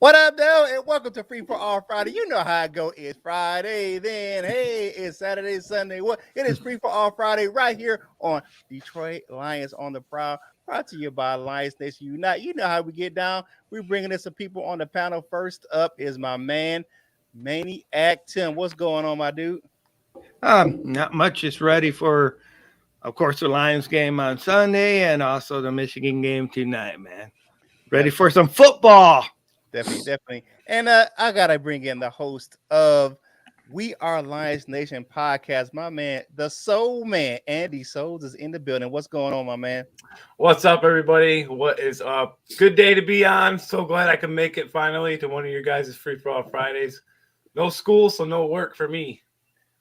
What up, though? And welcome to Free for All Friday. You know how it go. It's Friday, then hey, it's Saturday, Sunday. What? It is Free for All Friday right here on Detroit Lions on the Prowl. Brought to you by Lions Nation Unite. You know how we get down. We're bringing in some people on the panel. First up is my man, Maniac Tim. What's going on, my dude? Not much. Just ready for, of course, the Lions game on Sunday and also the Michigan game tonight, man. Ready for some football. Definitely. And I gotta bring in the host of We Are Lions Nation podcast, my man, the Soul Man, Andy Souls is in the building. What's going on, my man? What's up, everybody? What is up? Good day to be on. So glad I can make it finally to one of your guys' Free for All Fridays. No school, so no work for me.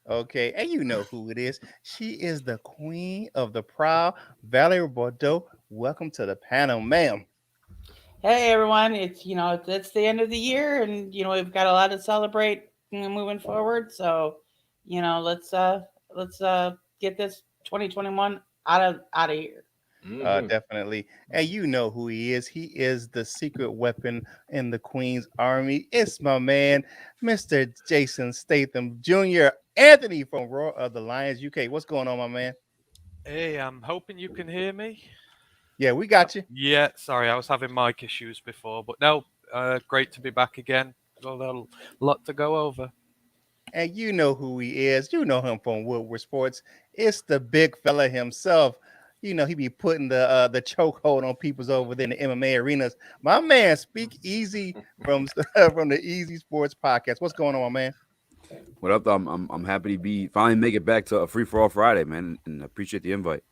Okay, and you know who it is. She is the queen of the prowl, Valerie Bordeaux. Welcome to the panel, ma'am. Hey everyone, it's the end of the year, and we've got a lot to celebrate moving forward. So, let's get this 2021 out of here. Definitely. And you know who he is. He is the secret weapon in the Queen's Army. It's my man, Mr. Jason Statham Jr. Anthony from Roar of the Lions UK. What's going on, my man? Hey, I'm hoping you can hear me. Yeah, we got you. Yeah, sorry, I was having mic issues before, but no, great to be back again. Got a lot to go over. And you know who he is. You know him from Woodward Sports. It's the big fella himself. You know, he be putting the chokehold on people's over there in the MMA arenas. My man, Speak Easy from the Easy Sports Podcast. What's going on, my man? What up, though? I'm happy to be finally make it back to a Free for All Friday, man, and appreciate the invite.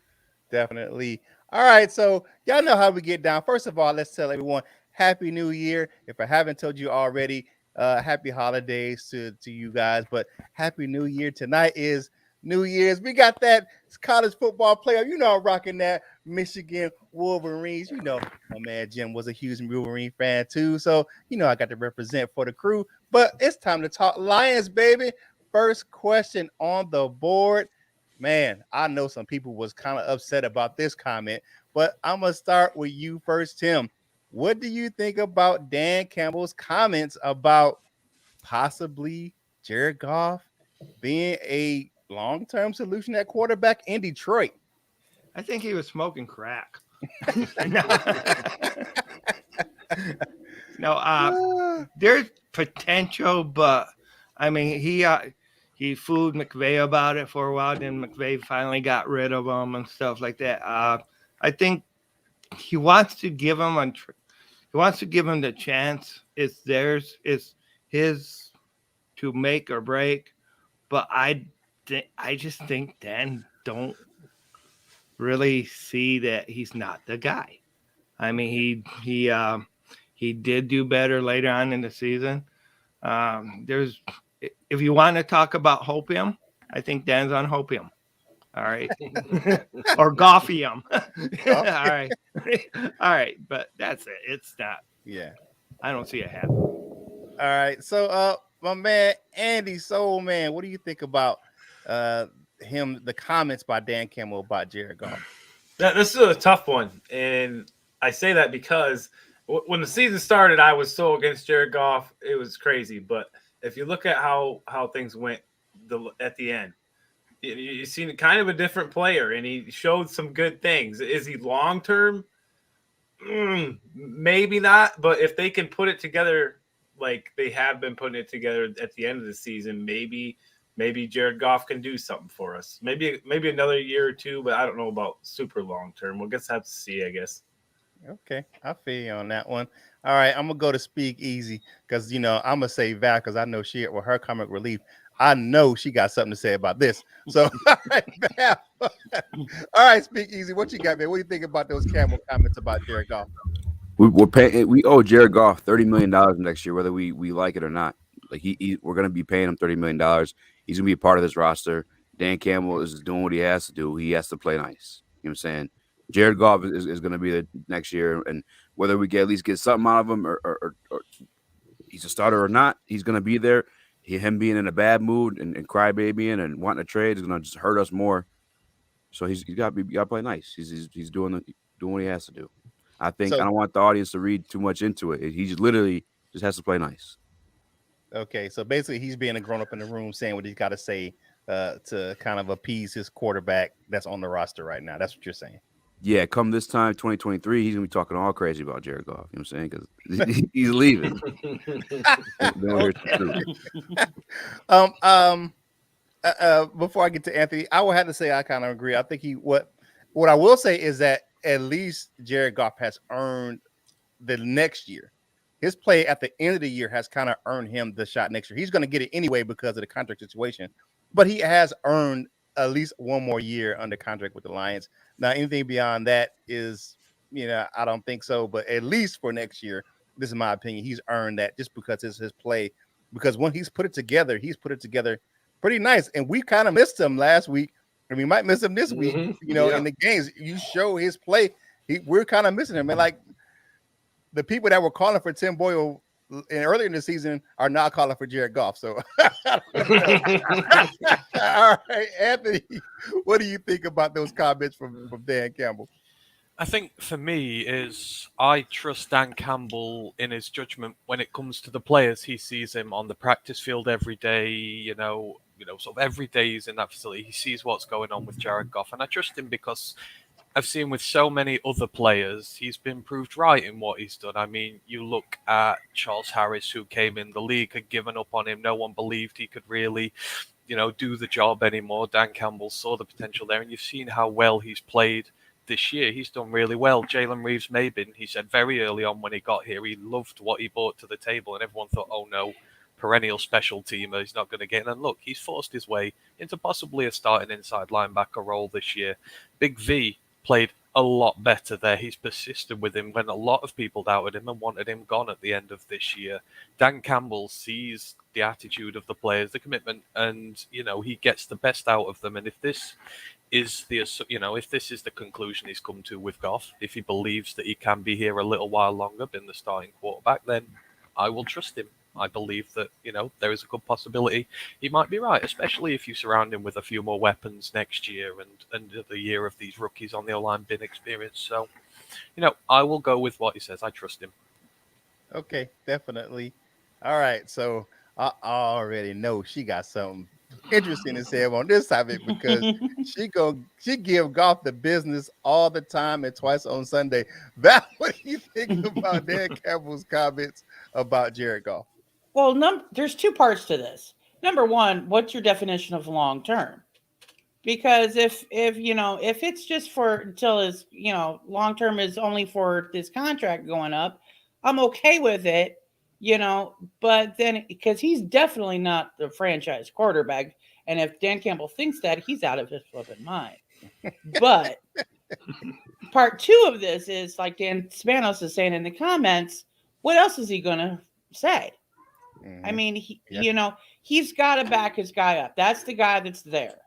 Definitely. All right, so y'all know how we get down. First of all, let's tell everyone Happy New Year. If I haven't told you already, happy holidays to you guys. But Happy New Year. Tonight is New Year's. We got that college football player. You know I'm rocking that Michigan Wolverines. You know my man Jim was a huge Wolverine fan too. So, I got to represent for the crew. But it's time to talk Lions, baby. First question on the board. Man, I know some people was kind of upset about this comment, but I'm going to start with you first, Tim. What do you think about Dan Campbell's comments about possibly Jared Goff being a long-term solution at quarterback in Detroit? I think he was smoking crack. No, there's potential, but I mean, he fooled McVay about it for a while. Then McVay finally got rid of him and stuff like that. I think he wants to give him the chance. It's theirs. It's his to make or break. But I just think Dan don't really see that he's not the guy. I mean, he did do better later on in the season. If you want to talk about hopium, I think Dan's on hopium. All right. Or golfium. All right. All right. But that's it. It's not. Yeah. I don't see it happening. All right. So, my man, Andy Soul Man, what do you think about the comments by Dan Campbell about Jared Goff? This is a tough one. And I say that because when the season started, I was so against Jared Goff. It was crazy. But if you look at how things went at the end, you seen kind of a different player, and he showed some good things. Is he long-term? Maybe not. But if they can put it together like they have been putting it together at the end of the season, maybe Jared Goff can do something for us. Maybe another year or two, but I don't know about super long-term. We'll just have to see, I guess. Okay, I feel you on that one. All right, I'm gonna go to Speak Easy because I'm gonna say Val because I know she with her comic relief. I know she got something to say about this. So, all right, Val. All right, Speak Easy. What you got, man? What do you think about those Campbell comments about Jared Goff? We owe Jared Goff $30 million next year, whether we like it or not. Like we're gonna be paying him $30 million. He's gonna be a part of this roster. Dan Campbell is doing what he has to do. He has to play nice. You know what I'm saying? Jared Goff is going to be the next year, and whether we at least get something out of him or he's a starter or not, he's going to be there. Him being in a bad mood and crybabying and wanting to trade is going to just hurt us more. So he's got to play nice. He's doing what he has to do. I don't want the audience to read too much into it. He's literally Just has to play nice. Okay, so basically he's being a grown up in the room saying what he's got to say to kind of appease his quarterback that's on the roster right now. That's what you're saying. Yeah, come this time, 2023, he's gonna be talking all crazy about Jared Goff. You know what I'm saying? Because he's leaving. Before I get to Anthony, I will have to say I kind of agree. I think what I will say is that at least Jared Goff has earned the next year. His play at the end of the year has kind of earned him the shot next year. He's going to get it anyway because of the contract situation, but he has earned at least one more year under contract with the Lions. Now, anything beyond that is, I don't think so, but at least for next year, this is my opinion, he's earned that just because it's his play. Because when he's put it together pretty nice. And we kind of missed him last week, and we might miss him this week, in the games. You show his play. We're kind of missing him. And like the people that were calling for Tim Boyle earlier in the season are not calling for Jared Goff. So, all right, Anthony, what do you think about those comments from Dan Campbell? I think for me is I trust Dan Campbell in his judgment when it comes to the players. He sees him on the practice field every day, sort of every day he's in that facility. He sees what's going on with Jared Goff, and I trust him because I've seen with so many other players, he's been proved right in what he's done. I mean, you look at Charles Harris, who came in the league, had given up on him. No one believed he could really, do the job anymore. Dan Campbell saw the potential there, and you've seen how well he's played this year. He's done really well. Jalen Reeves-Maybin, he said very early on when he got here, he loved what he brought to the table, and everyone thought, oh no, perennial special teamer, he's not going to get in. And look, he's forced his way into possibly a starting inside linebacker role this year. Big V played a lot better there. He's persisted with him when a lot of people doubted him and wanted him gone at the end of this year. Dan Campbell sees the attitude of the players, the commitment, and he gets the best out of them. And if this is the conclusion he's come to with Goff, if he believes that he can be here a little while longer, been the starting quarterback, then I will trust him. I believe that, there is a good possibility he might be right, especially if you surround him with a few more weapons next year and the year of these rookies on the O-line bin experience. So, I will go with what he says. I trust him. Okay, definitely. All right, so I already know she got something interesting to say on this topic because she give Goff the business all the time and twice on Sunday. Val, what do you think about Dan Campbell's comments about Jared Goff? Well, there's two parts to this. Number one, what's your definition of long term? Because if it's just for until his long term is only for this contract going up, I'm okay with it. But then because he's definitely not the franchise quarterback, and if Dan Campbell thinks that, he's out of his flipping mind. But part two of this is like Dan Spanos is saying in the comments. What else is he gonna say? Mm-hmm. I mean, he's got to back his guy up. That's the guy that's there.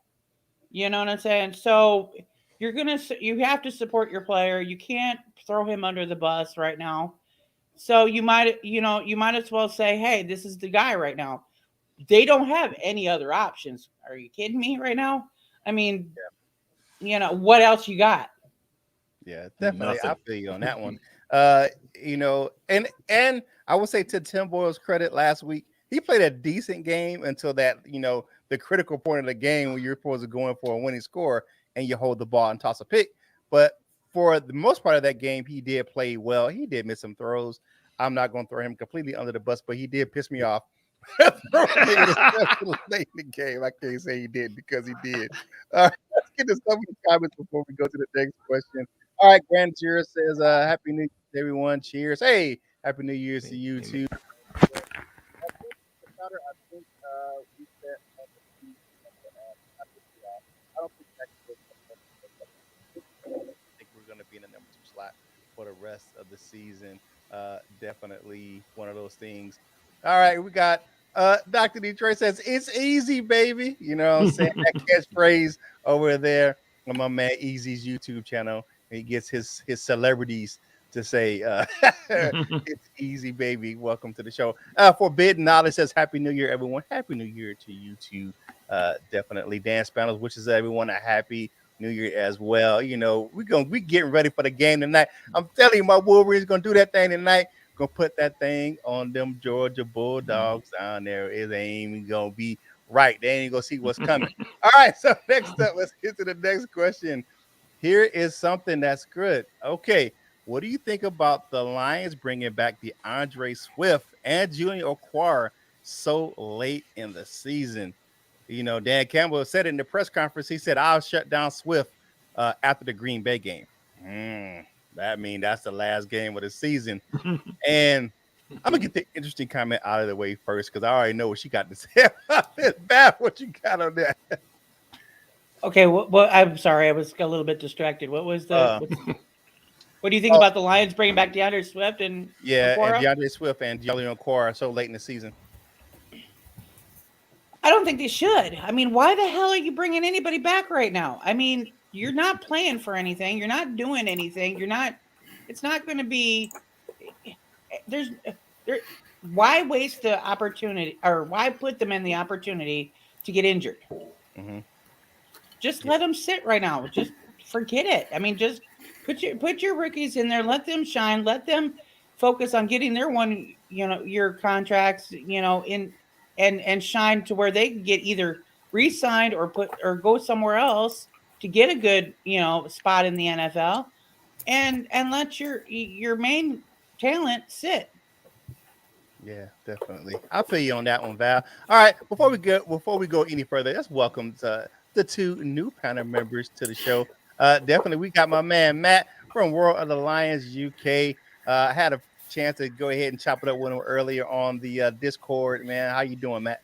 You know what I'm saying? So you have to support your player. You can't throw him under the bus right now. So you might as well say, hey, this is the guy right now. They don't have any other options. Are you kidding me right now? I mean, what else you got? Yeah, definitely. I feel you on that one. And I would say to Tim Boyle's credit, last week, he played a decent game until that, the critical point of the game when you're supposed to go in for a winning score and you hold the ball and toss a pick. But for the most part of that game, he did play well. He did miss some throws. I'm not going to throw him completely under the bus, but he did piss me off late in the game. I can't say he did because he did. Let's get to some of the comments before we go to the next question. All right, Grand Cheers says, Happy New Year to everyone. Cheers. Hey, Happy New Year to you too. I think we're going to be in the number 2 slot for the rest of the season. Definitely one of those things. All right, we got Dr. Detroit says, it's easy, baby. You know what I'm saying? That catchphrase over there on my man Easy's YouTube channel. He gets his celebrities to say, it's easy, baby. Welcome to the show. Forbidden Knowledge says, Happy New Year, everyone. Happy New Year to you too. Definitely. Dan Spanos wishes everyone a happy New Year as well. We getting ready for the game tonight. I'm telling you, my Wolverines gonna do that thing tonight. gonna put that thing on them Georgia Bulldogs down there. It ain't gonna be right. They ain't gonna see what's coming. All right, so next up, let's get to the next question. Here is something that's good. Okay, what do you think about the Lions bringing back the Andre Swift and Julian Okwara so late in the season? Dan Campbell said in the press conference, he said, I'll shut down Swift after the Green Bay game. That means that's the last game of the season. And I'm going to get the interesting comment out of the way first because I already know what she got to say about this. Beth, what you got on that? Okay, well, I'm sorry, I was a little bit distracted. What was the? What do you think about the Lions bringing back DeAndre Swift and Okwara? And DeAndre Swift and Julian Okwara so late in the season? I don't think they should. I mean, why the hell are you bringing anybody back right now? I mean, you're not playing for anything. You're not doing anything. It's not going to be. Why waste the opportunity, or why put them in the opportunity to get injured? Mm-hmm. Just let them sit right now. Just forget it. I mean, just put your rookies in there. Let them shine. Let them focus on getting their year contracts, and shine to where they can get either re-signed or go somewhere else to get a good, spot in the NFL, and let your main talent sit. Yeah, definitely. I feel you on that one, Val. All right, before we go any further, let's welcome the two new panel members to the show. Definitely, we got my man Matt from World of the Lions UK. I had a chance to go ahead and chop it up with him earlier on the Discord. Man, how you doing, Matt?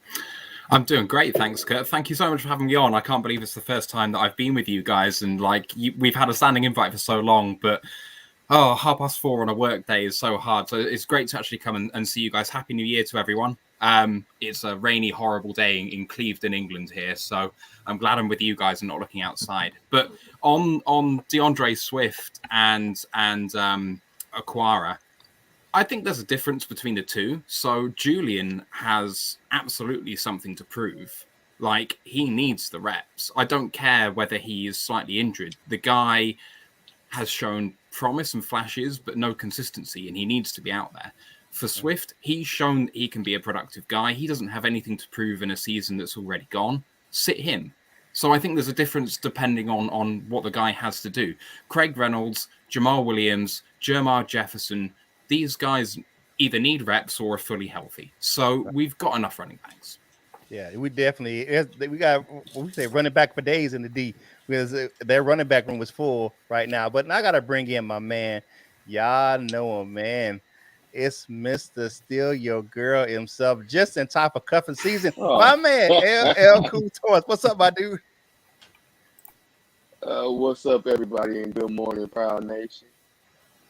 I'm doing great, thanks, Kurt. Thank you so much for having me on. I can't believe it's the first time that I've been with you guys, and we've had a standing invite for so long, but 4:30 on a work day is so hard. So it's great to actually come and see you guys. Happy New Year to everyone. It's a rainy, horrible day in Clevedon, England here, so I'm glad I'm with you guys and not looking outside. But on DeAndre Swift and Okwara, I think there's a difference between the two. So Julian has absolutely something to prove. Like, he needs the reps. I don't care whether he is slightly injured. The guy has shown promise and flashes, but no consistency, and he needs to be out there. For Swift, he's shown he can be a productive guy. He doesn't have anything to prove in a season that's already gone. Sit him. So I think there's a difference depending on what the guy has to do. Craig Reynolds, Jamal Williams, Jermar Jefferson, these guys either need reps or are fully healthy. So we've got enough running backs. Yeah, we got running back for days in the D because their running back room was full right now. But I got to bring in my man. Y'all know him, man. It's Mr. Steal Your Girl himself, just in time for cuffing season. My man, LL Cool Toys. What's up, my dude? What's up, everybody, and good morning, Proud Nation.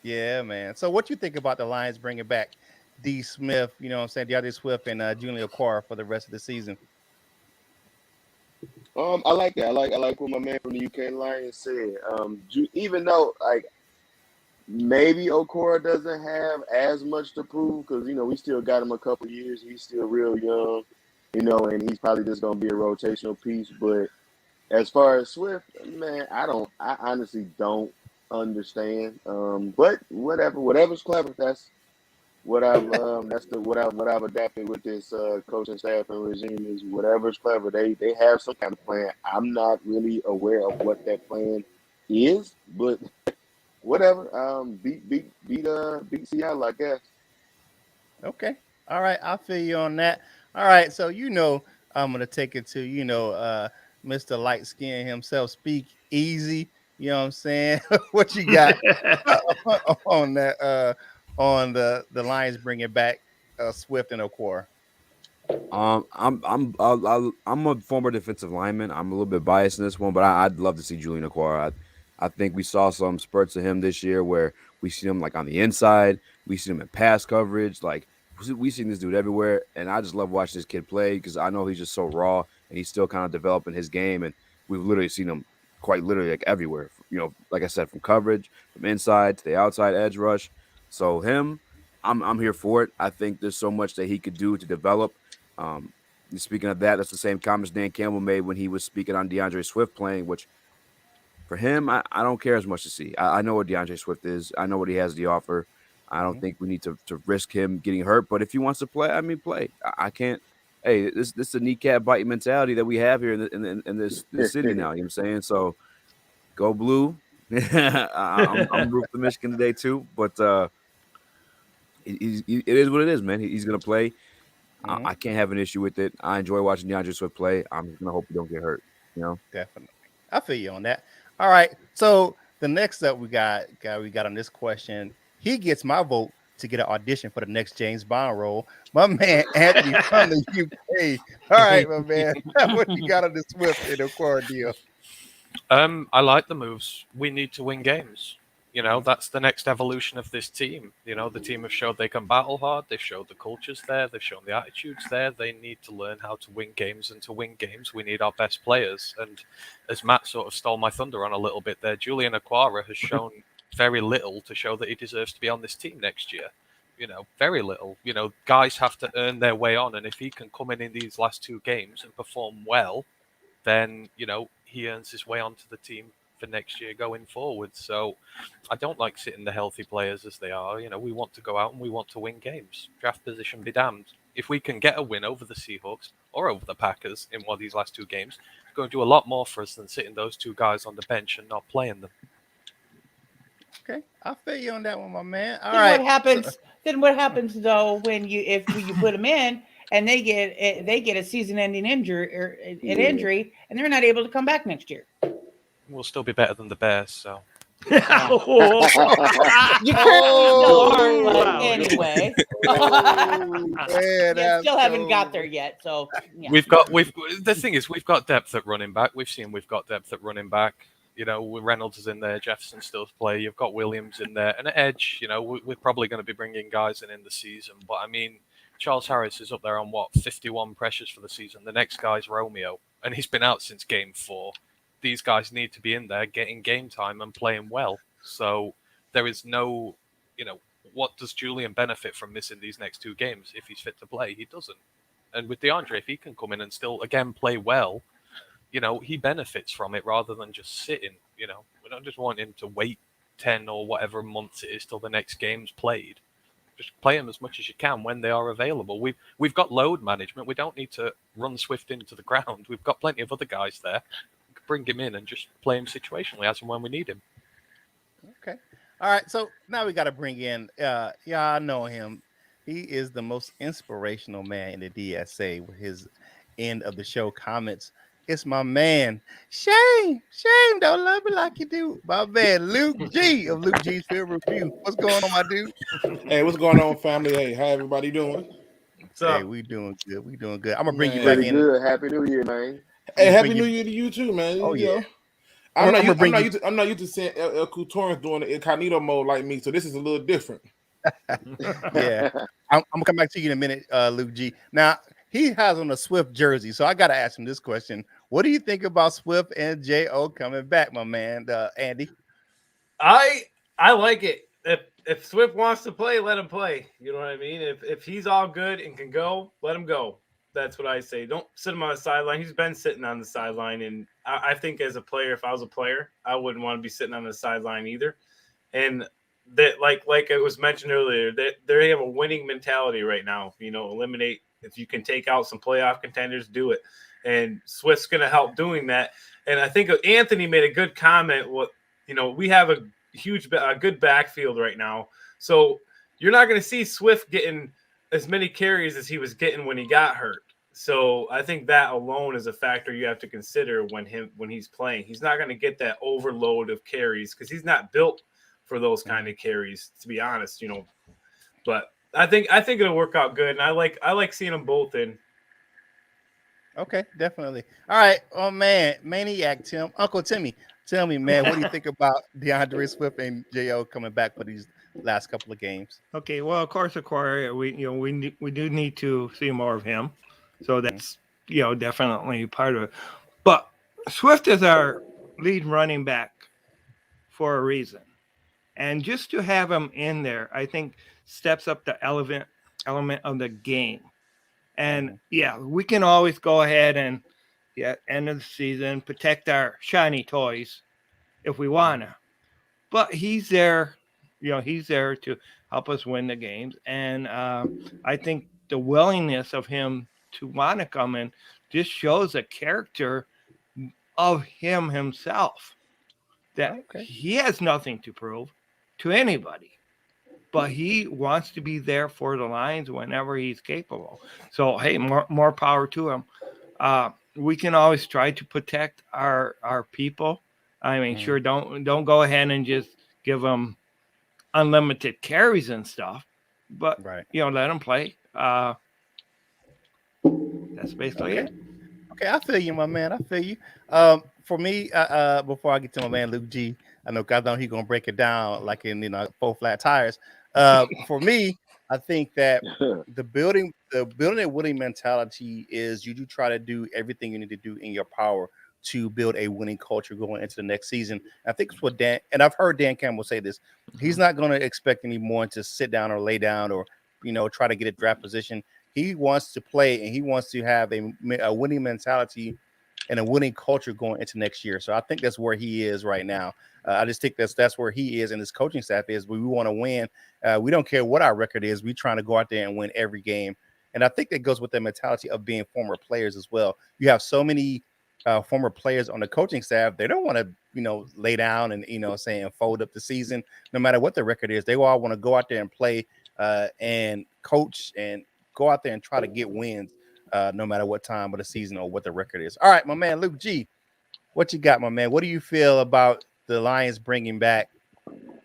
Yeah, man. So what you think about the Lions bringing back D. Smith, DeAndre Swift and Julian Okwara for the rest of the season? I like that. I like what my man from the UK Lions said. Even though, maybe Okwara doesn't have as much to prove because, we still got him a couple years. He's still real young, and he's probably just going to be a rotational piece. But as far as Swift, man, I honestly don't understand. But whatever's clever, that's what I've adapted with this coaching staff and regime is whatever's clever. They have some kind of plan. I'm not really aware of what that plan is, but whatever. Beat Seattle, I guess. Okay. All right. I feel you on that. All right. So I'm gonna take it to Mr. Light Skin himself. Speak easy. You know what I'm saying? What you got on that? On the Lions bringing back Swift and Okwara? I'm a former defensive lineman. I'm a little bit biased in this one, but I'd love to see Julian Okwara. I think we saw some spurts of him this year where we see him on the inside, we see him in pass coverage, we seen this dude everywhere, and I just love watching this kid play because I know he's just so raw and he's still kind of developing his game, and we've literally seen him quite literally everywhere. Like I said, from coverage, from inside to the outside edge rush. So him, I'm here for it. I think there's so much that he could do to develop. Speaking of that, that's the same comments Dan Campbell made when he was speaking on DeAndre Swift playing, which for him, I don't care as much to see. I know what DeAndre Swift is. I know what he has to offer. I don't think we need to risk him getting hurt. But if he wants to play, I mean, play. I can't. Hey, this is a kneecap biting mentality that we have here in this city now. You know what I'm saying? So go blue. I'm rooting for Michigan today too. But it is what it is, man. He's gonna play. I can't have an issue with it. I enjoy watching DeAndre Swift play. I'm just gonna hope he don't get hurt. You know, Definitely. I feel you on that. All right. So the next up we got on this question. He gets my vote to get an audition for the next James Bond role. My man Anthony from the UK. All right, my man. What you got on the Swift and the core deal? I like the moves. We need to win games. You know, that's the next evolution of this team. You know, the team have showed they can battle hard. They've showed the culture's there. They've shown the attitudes there. They need to learn how to win games. And to win games, we need our best players. And as Matt sort of stole my thunder on a little bit there, Julian Aquara has shown very little to show that he deserves to be on this team next year. You know, very little. You know, guys have to earn their way on. And if he can come in these last two games and perform well, then, you know, he earns his way onto the team for next year going forward. So I don't like sitting the healthy players as they are. You know, we want to go out and we want to win games. Draft position be damned. If we can get a win over the Seahawks or over the Packers in one of these last two games, it's going to do a lot more for us than sitting those two guys on the bench and not playing them. Okay, I feel you on that one, my man. All then right. what happens? Then what happens though if you put them in and they get a season-ending injury or an injury and they're not able to come back next year? We'll still be better than the Bears, so. You currently still are, but anyway. You still haven't got there yet, so yeah. The thing is, we've got depth at running back. We've got depth at running back. You know, Reynolds is in there, Jefferson still to play. You've got Williams in there, and at edge. You know, we're probably going to be bringing guys in the season. But I mean, Charles Harris is up there on 51 pressures for the season. The next guy's Romeo, and he's been out since game 4. These guys need to be in there getting game time and playing well. So there is no, you know, what does Julian benefit from missing these next two games if he's fit to play? He doesn't. And with DeAndre, if he can come in and still, again, play well, you know, he benefits from it rather than just sitting, you know. We don't just want him to wait 10 or whatever months it is till the next game's played. Just play them as much as you can when they are available. We've got load management. We don't need to run Swift into the ground. We've got plenty of other guys there. Bring him in and just play him situationally as and when we need him. Okay. All right. So now we got to bring in, I know him. He is the most inspirational man in the DSA with his end of the show comments. It's my man, Shame, don't love me like you do. My man, Luke G of Luke G's Film Review. What's going on, my dude? Hey, what's going on, family? Hey, how everybody doing? Hey, we doing good. I'm gonna bring you back in. Good. Happy New Year, man. Hey, Happy New Year to you too, man. Oh, yeah. I'm not used to seeing El Couture's doing the incognito mode like me, so this is a little different. Yeah. I'm gonna come back to you in a minute, Luke G. Now, he has on a Swift jersey, so I gotta ask him this question. What do you think about Swift and J.O. coming back, my man, Andy? I like it. If Swift wants to play, let him play. You know what I mean? If he's all good and can go, let him go. That's what I say. Don't sit him on the sideline. He's been sitting on the sideline, and I think as a player, if I was a player, I wouldn't want to be sitting on the sideline either. And that, like it was mentioned earlier, that they have a winning mentality right now. You know, eliminate if you can take out some playoff contenders, do it. And Swift's going to help doing that. And I think Anthony made a good comment. We have a good backfield right now, so you're not going to see Swift getting as many carries as he was getting when he got hurt. So I think that alone is a factor you have to consider when he's playing. He's not going to get that overload of carries because he's not built for those kind of carries, to be honest, you know. But I think it'll work out good, and I like seeing them both in. Okay, definitely. All right, oh man, Maniac Tim, Uncle Timmy, tell me, man, what do you think about DeAndre Swift and J.O. coming back for these last couple of games? Okay, well, of course, Aquaria, we do need to see more of him, so that's definitely part of it. But Swift is our lead running back for a reason, and just to have him in there, I think steps up the element of the game. And yeah, we can always go ahead and end of the season protect our shiny toys if we wanna, but he's there he's there to help us win the games. And I think the willingness of him to want to come in just shows a character of him himself, that he has nothing to prove to anybody, but he wants to be there for the Lions whenever he's capable. So, hey, more power to him. We can always try to protect our people. I mean, sure, don't go ahead and just give them unlimited carries and stuff, but let them play. That's basically it. Okay, I feel you, my man. I feel you. For me, before I get to my man Luke G, I know he's gonna break it down like in four flat tires. For me, I think that the building a winning mentality is you do try to do everything you need to do in your power to build a winning culture going into the next season. I think it's what Dan, and I've heard Dan Campbell say this. He's not going to expect anyone to sit down or lay down or try to get a draft position. He wants to play and he wants to have a winning mentality and a winning culture going into next year. So I think that's where he is right now. I just think that's where he is and his coaching staff is. We want to win. We don't care what our record is. We're trying to go out there and win every game. And I think that goes with the mentality of being former players as well. You have so many former players on the coaching staff. They don't want to, lay down and, fold up the season, no matter what the record is. They all want to go out there and play and coach and go out there and try to get wins no matter what time of the season or what the record is. All right, my man, Luke G, what you got, my man? What do you feel about the Lions bringing back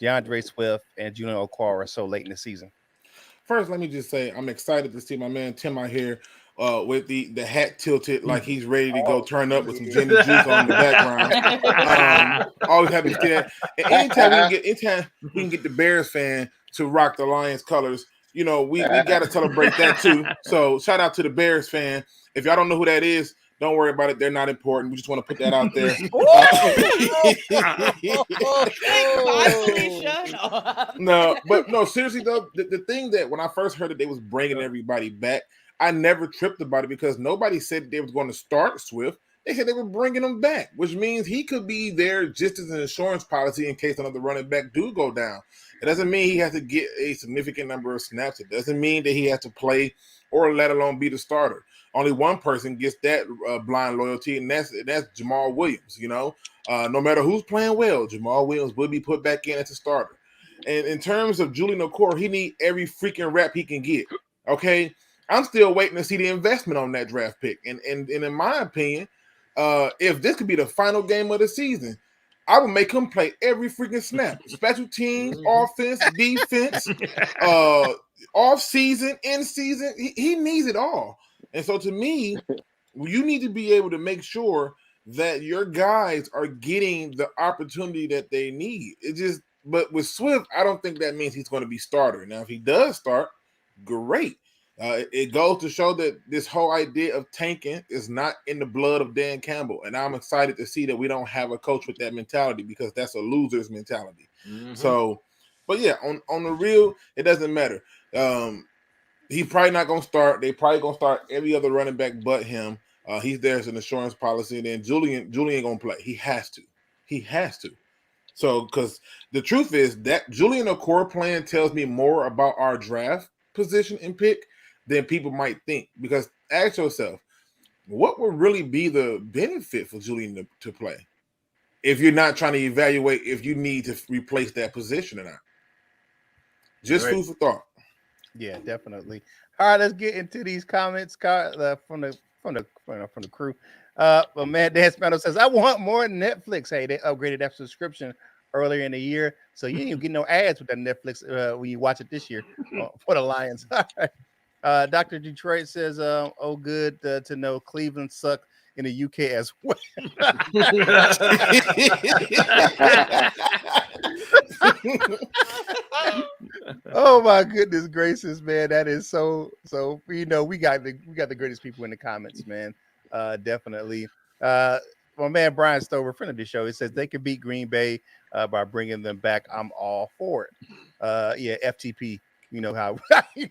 DeAndre Swift and Julian Okwara so late in the season? First, let me just say I'm excited to see my man Tim out here with the hat tilted like he's ready to go turn up with some gin and juice on the background. Always happy to see that. And anytime we can get the Bears fan to rock the Lions colors, we got to celebrate that too. So shout out to the Bears fan. If y'all don't know who that is, don't worry about it. They're not important. We just want to put that out there. No, seriously though, the thing that when I first heard that they was bringing everybody back, I never tripped about it because nobody said they was going to start Swift. They said they were bringing him back, which means he could be there just as an insurance policy in case another running back do go down. It doesn't mean he has to get a significant number of snaps. It doesn't mean that he has to play or let alone be the starter. Only one person gets that blind loyalty, and that's Jamal Williams. No matter who's playing well, Jamal Williams will be put back in as a starter. And in terms of Julian Okwara, he needs every freaking rep he can get. Okay, I'm still waiting to see the investment on that draft pick. And in my opinion, if this could be the final game of the season, I would make him play every freaking snap. Special teams, offense, defense, off season, in season. He needs it all. And so to me, you need to be able to make sure that your guys are getting the opportunity that they need. But with Swift, I don't think that means he's going to be starter. Now, if he does start, great. It goes to show that this whole idea of tanking is not in the blood of Dan Campbell. And I'm excited to see that we don't have a coach with that mentality because that's a loser's mentality. Mm-hmm. So, but yeah, on the real, it doesn't matter. He's probably not going to start. They probably going to start every other running back but him. He's there as an insurance policy. And then Julian going to play. He has to. So, because the truth is that Julian Okwara plan tells me more about our draft position and pick than people might think. Because ask yourself, what would really be the benefit for Julian to play if you're not trying to evaluate if you need to replace that position or not? Just food for thought. Yeah, definitely. All right, let's get into these comments from the crew. But man, Dan Spano says, I want more Netflix. Hey, they upgraded that subscription earlier in the year, so you ain't get no ads with that Netflix when you watch it this year for the Lions. All right. Dr. Detroit says, oh, good to know Cleveland sucked in the UK as well. Oh my goodness gracious, man. That is so we got the greatest people in the comments, man. Definitely. My man Brian Stover, friend of the show, he says they could beat Green Bay by bringing them back. I'm all for it. Yeah, FTP. You know how we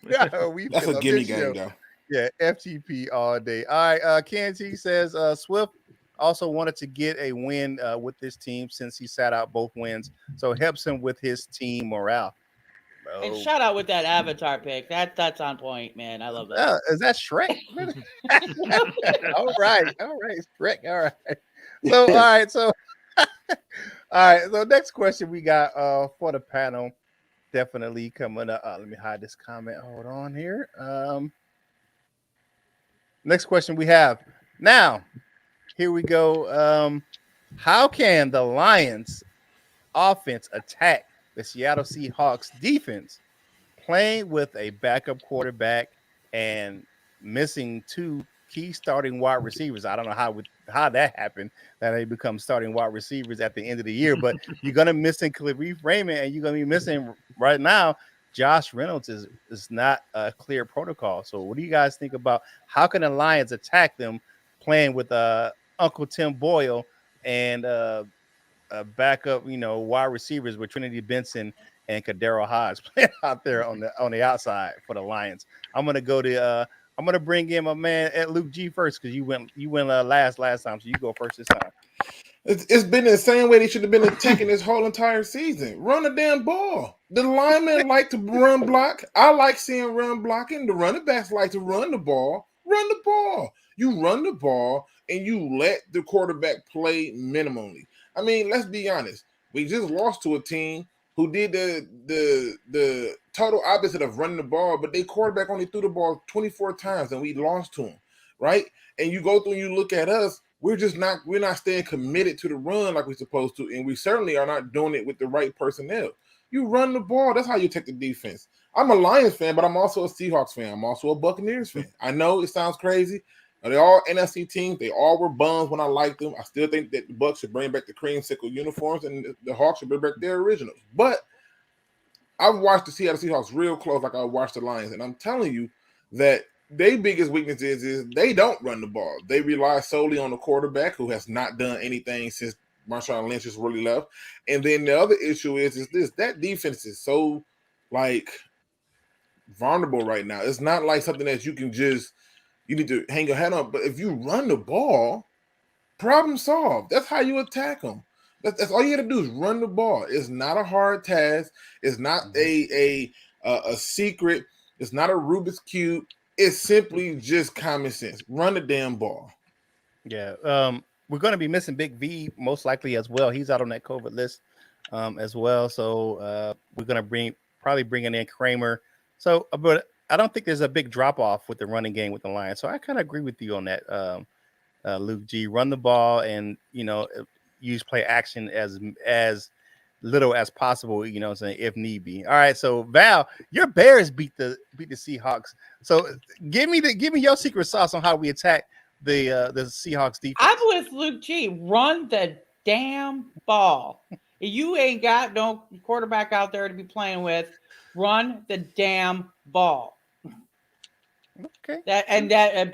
that's a gimme game, though. Yeah, FTP all day. All right, Kenzie says Swift also wanted to get a win with this team since he sat out both wins. So it helps him with his team morale. And shout out with that Avatar pick. That's on point, man. I love that. Is that Shrek? All right, Shrek. All right. So all right, so all right. So next question we got for the panel, definitely coming up. Let me hide this comment. Hold on here. Next question we have now. Here we go. How can the Lions offense attack the Seattle Seahawks defense playing with a backup quarterback and missing two key starting wide receivers? I don't know how that happened, that they become starting wide receivers at the end of the year, but you're going to missing Khalif Raymond, and you're going to be missing right now Josh Reynolds is not a clear protocol. So what do you guys think about how can the Lions attack them playing with Uncle Tim Boyle and backup, wide receivers with Trinity Benson and Kadero Hodge playing out there on the outside for the Lions? I'm gonna bring in my man at Luke G first because you went last time, so you go first this time. It's been the same way they should have been attacking this whole entire season. Run the damn ball. The linemen like to run block. I like seeing run blocking. The running backs like to run the ball. Run the ball. You run the ball and you let the quarterback play minimally. I mean, let's be honest. We just lost to a team who did the total opposite of running the ball, but their quarterback only threw the ball 24 times and we lost to him, right? And you go through and you look at us, we're not staying committed to the run like we're supposed to, and we certainly are not doing it with the right personnel. You run the ball. That's how you take the defense. I'm a Lions fan, but I'm also a Seahawks fan. I'm also a Buccaneers fan. I know it sounds crazy. They're all NFC teams. They all were bums when I liked them. I still think that the Bucs should bring back the creamsicle uniforms and the Hawks should bring back their originals. But I've watched the Seattle Seahawks real close like I watched the Lions, and I'm telling you that their biggest weakness is they don't run the ball. They rely solely on the quarterback who has not done anything since Marshawn Lynch has really left. And then the other issue is this: that defense is so vulnerable right now. It's not like something that you need to hang your head on. But if you run the ball, problem solved. That's how you attack them. That's all you got to do is run the ball. It's not a hard task. It's not a secret. It's not a Rubik's Cube. It's simply just common sense. Run the damn ball. Yeah. We're going to be missing Big V most likely as well. He's out on that COVID list as well. So we're going to probably bringing in Kramer. So, but I don't think there's a big drop off with the running game with the Lions. So I kind of agree with you on that, Luke G. Run the ball and, use play action as little as possible, saying if need be. All right, so Val, your Bears beat the Seahawks. So give me your secret sauce on how we attack the Seahawks defense. I'm with Luke G. Run the damn ball. You ain't got no quarterback out there to be playing with. Run the damn ball. Okay.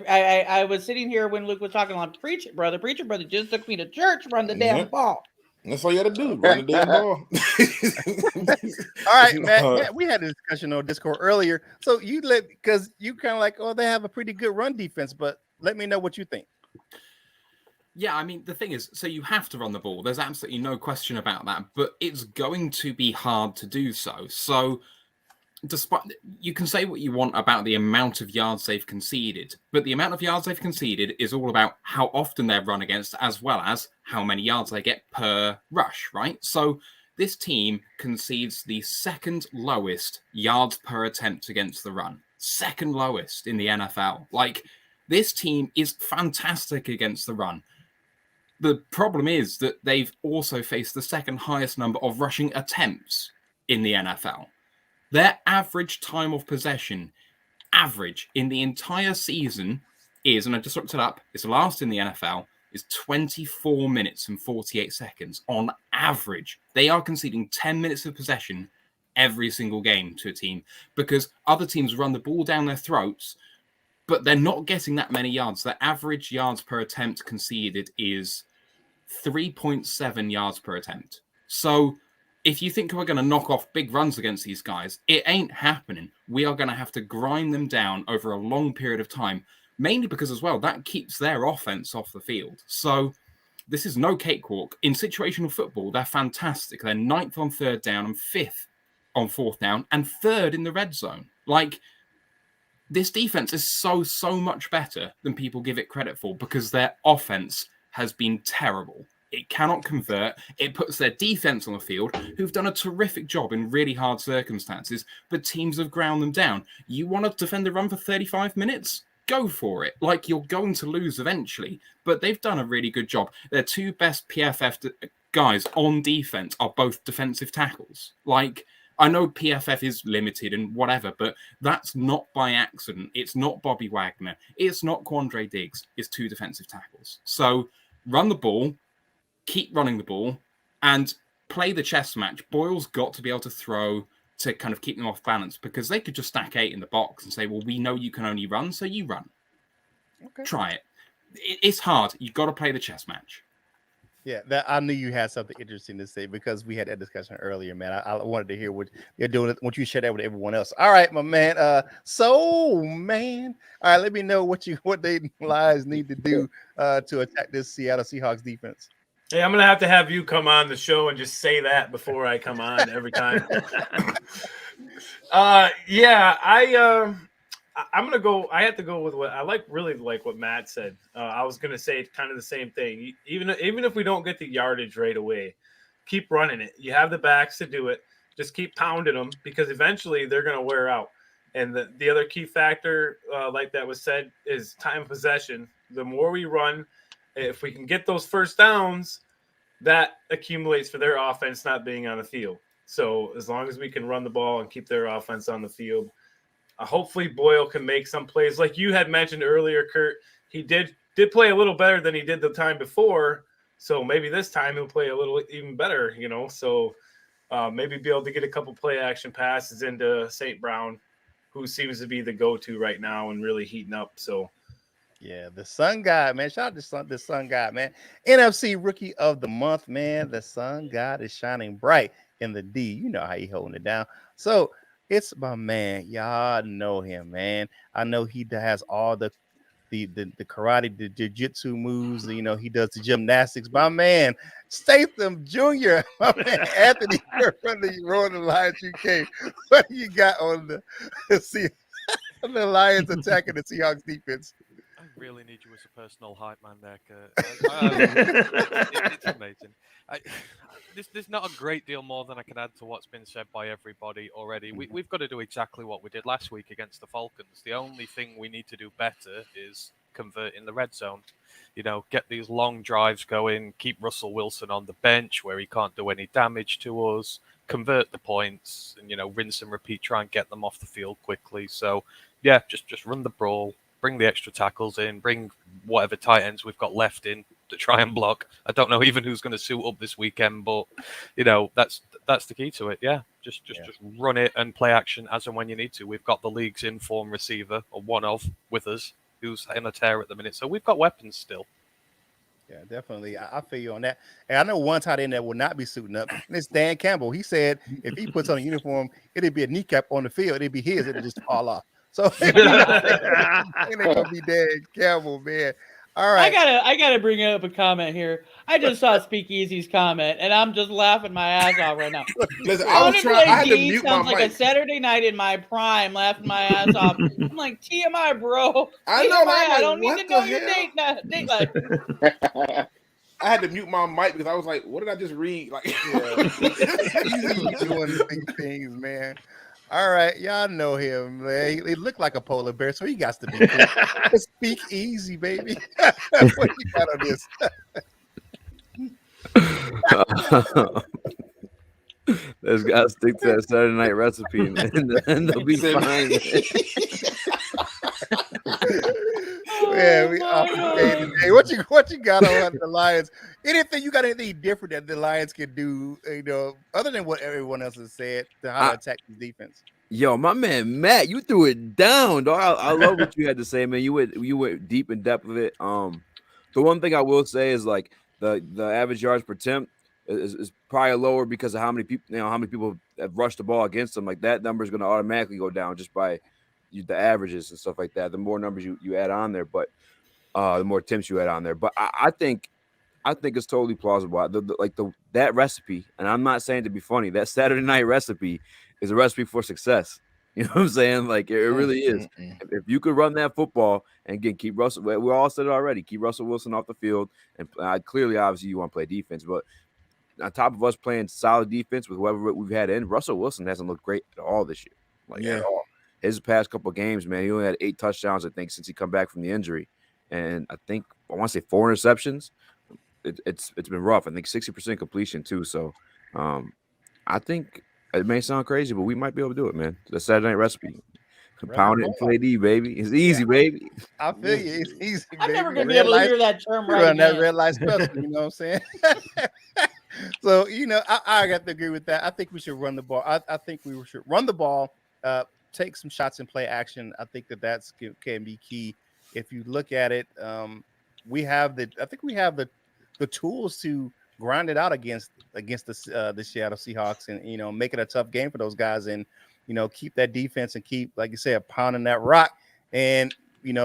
I was sitting here when Luke was talking on Preacher Brother just took me to church. Run the damn ball. That's all you got to do. Run the damn ball. All right, Matt. We had a discussion on Discord earlier. So because you kind of like, they have a pretty good run defense, but let me know what you think. Yeah, I mean, the thing is, so you have to run the ball. There's absolutely no question about that, but it's going to be hard to do so. So despite, you can say what you want about the amount of yards they've conceded, but the amount of yards they've conceded is all about how often they're run against, as well as how many yards they get per rush, right? So this team concedes the second lowest yards per attempt against the run. Second lowest in the NFL. Like, this team is fantastic against the run. The problem is that they've also faced the second highest number of rushing attempts in the NFL. Their average time of possession, in the entire season is, and I just looked it up, it's last in the NFL, is 24 minutes and 48 seconds on average. They are conceding 10 minutes of possession every single game to a team because other teams run the ball down their throats, but they're not getting that many yards. Their average yards per attempt conceded is 3.7 yards per attempt. So if you think we're going to knock off big runs against these guys, it ain't happening. We are going to have to grind them down over a long period of time, mainly because as well, that keeps their offense off the field. So This is no cakewalk. In situational football, they're fantastic. They're 9th on 3rd down and 5th on 4th down and 3rd in the red zone. Like, this defense is so much better than people give it credit for because their offense has been terrible. It cannot convert. It puts their defense on the field, who've done a terrific job in really hard circumstances, but teams have ground them down. You want to defend the run for 35 minutes? Go for it. Like, you're going to lose eventually, but they've done a really good job. Their 2 best PFF guys on defense are both defensive tackles. Like, I know PFF is limited and whatever, but that's not by accident. It's not Bobby Wagner. It's not Quandre Diggs. It's 2 defensive tackles. So run the ball, keep running the ball, and play the chess match. Boyle's got to be able to throw to kind of keep them off balance, because they could just stack 8 in the box and say, well, we know you can only run, so you run. Okay. Try it. It's hard. You've got to play the chess match. Yeah, that I knew you had something interesting to say because we had that discussion earlier, man. I wanted to hear what you're doing. Once you share that with everyone else. All right, my man. Man. All right, let me know what they Lions need to do to attack this Seattle Seahawks defense. Hey, I'm gonna have you come on the show and just say that before I come on every time. I'm gonna go. I have to go with what I really like what Matt said. I was gonna say kind of the same thing. Even if we don't get the yardage right away, keep running it. You have the backs to do it. Just keep pounding them because eventually they're gonna wear out. And the other key factor, like that was said, is time possession. The more we run, if we can get those first downs, that accumulates for their offense not being on the field. So as long as we can run the ball and keep their offense on the field, hopefully Boyle can make some plays. Like you had mentioned earlier, Kurt, he did play a little better than he did the time before. So maybe this time he'll play a little even better, So maybe be able to get a couple play action passes into St. Brown, who seems to be the go-to right now and really heating up. So yeah, the Sun God, man. Shout out to the Sun God, man. NFC Rookie of the Month, man. The Sun God is shining bright in the D. You know how he holding it down. So it's my man. Y'all know him, man. I know he has all the karate, the jiu-jitsu moves. He does the gymnastics. My man, Statham Jr., my man, Anthony from the Rolling Lions UK. What do you got on the Lions attacking the Seahawks defense? I really need you as a personal hype man there, Kurt. It's amazing. There's not a great deal more than I can add to what's been said by everybody already. We've got to do exactly what we did last week against the Falcons. The only thing we need to do better is convert in the red zone. Get these long drives going, keep Russell Wilson on the bench where he can't do any damage to us, convert the points, and, rinse and repeat, try and get them off the field quickly. So, yeah, just run the brawl. Bring the extra tackles in, bring whatever tight ends we've got left in to try and block. I don't know even who's going to suit up this weekend, but that's the key to it. Yeah, just run it and play action as and when you need to. We've got the league's in-form receiver, or one of, with us, who's in a tear at the minute. So we've got weapons still. Yeah, definitely. I feel you on that. And I know one tight end that will not be suiting up, and it's Dan Campbell. He said if he puts on a uniform, it'd be a kneecap on the field. It'd be his. It'd just fall off. So ain't gonna be Dan Campbell, man. All right. I gotta bring up a comment here. I just saw Speakeasy's comment, and I'm just laughing my ass off right now. Listen, I had to mute my sounds like mic. a Saturday night in my prime, laughing my ass off. I'm like, TMI, bro. I know. TMI, I don't what need to the know your hell? date life. I had to mute my mic because I was like, what did I just read? Like, He's doing big things, man. All right, y'all know him, man. He looked like a polar bear, so he got to be cool. Speak easy, baby. What you got on this? There's got to stick to that Saturday night recipe, and they'll be fine. Hey, what you got on the Lions? You got anything different that the Lions can do, other than what everyone else has said to how to attack the defense? Yo, my man Matt, you threw it down, dog. I love what you had to say, man. You went deep in depth with it. The one thing I will say is like the average yards per attempt is probably lower because of how many people have rushed the ball against them. Like that number is going to automatically go down just by the averages and stuff like that. The more numbers you add on there, but the more attempts you add on there. But I think I think it's totally plausible. That recipe, and I'm not saying to be funny, that Saturday night recipe is a recipe for success. You know what I'm saying? Like it really is. If you could run that football and again keep Russell, we all said it already, keep Russell Wilson off the field, and clearly, obviously, you want to play defense, but on top of us playing solid defense with whoever we've had in, Russell Wilson hasn't looked great at all this year. Like at all. His past couple of games, man, he only had 8 touchdowns, I think, since he come back from the injury, and I want to say 4 interceptions. It's been rough. I think 60% completion too. So, I think it may sound crazy, but we might be able to do it, man. The Saturday night recipe. Pound it and play D, baby. It's easy, baby. I feel you. It's easy, baby. I'm never going to be able to hear that term right Run that again. red light special, you know what I'm saying? So, I got to agree with that. I think we should run the ball. I think we should run the ball, take some shots and play action. I think that's can be key. If you look at it, we have the tools to grind it out against the Seattle Seahawks and make it a tough game for those guys and keep that defense and keep, like you said, pounding that rock and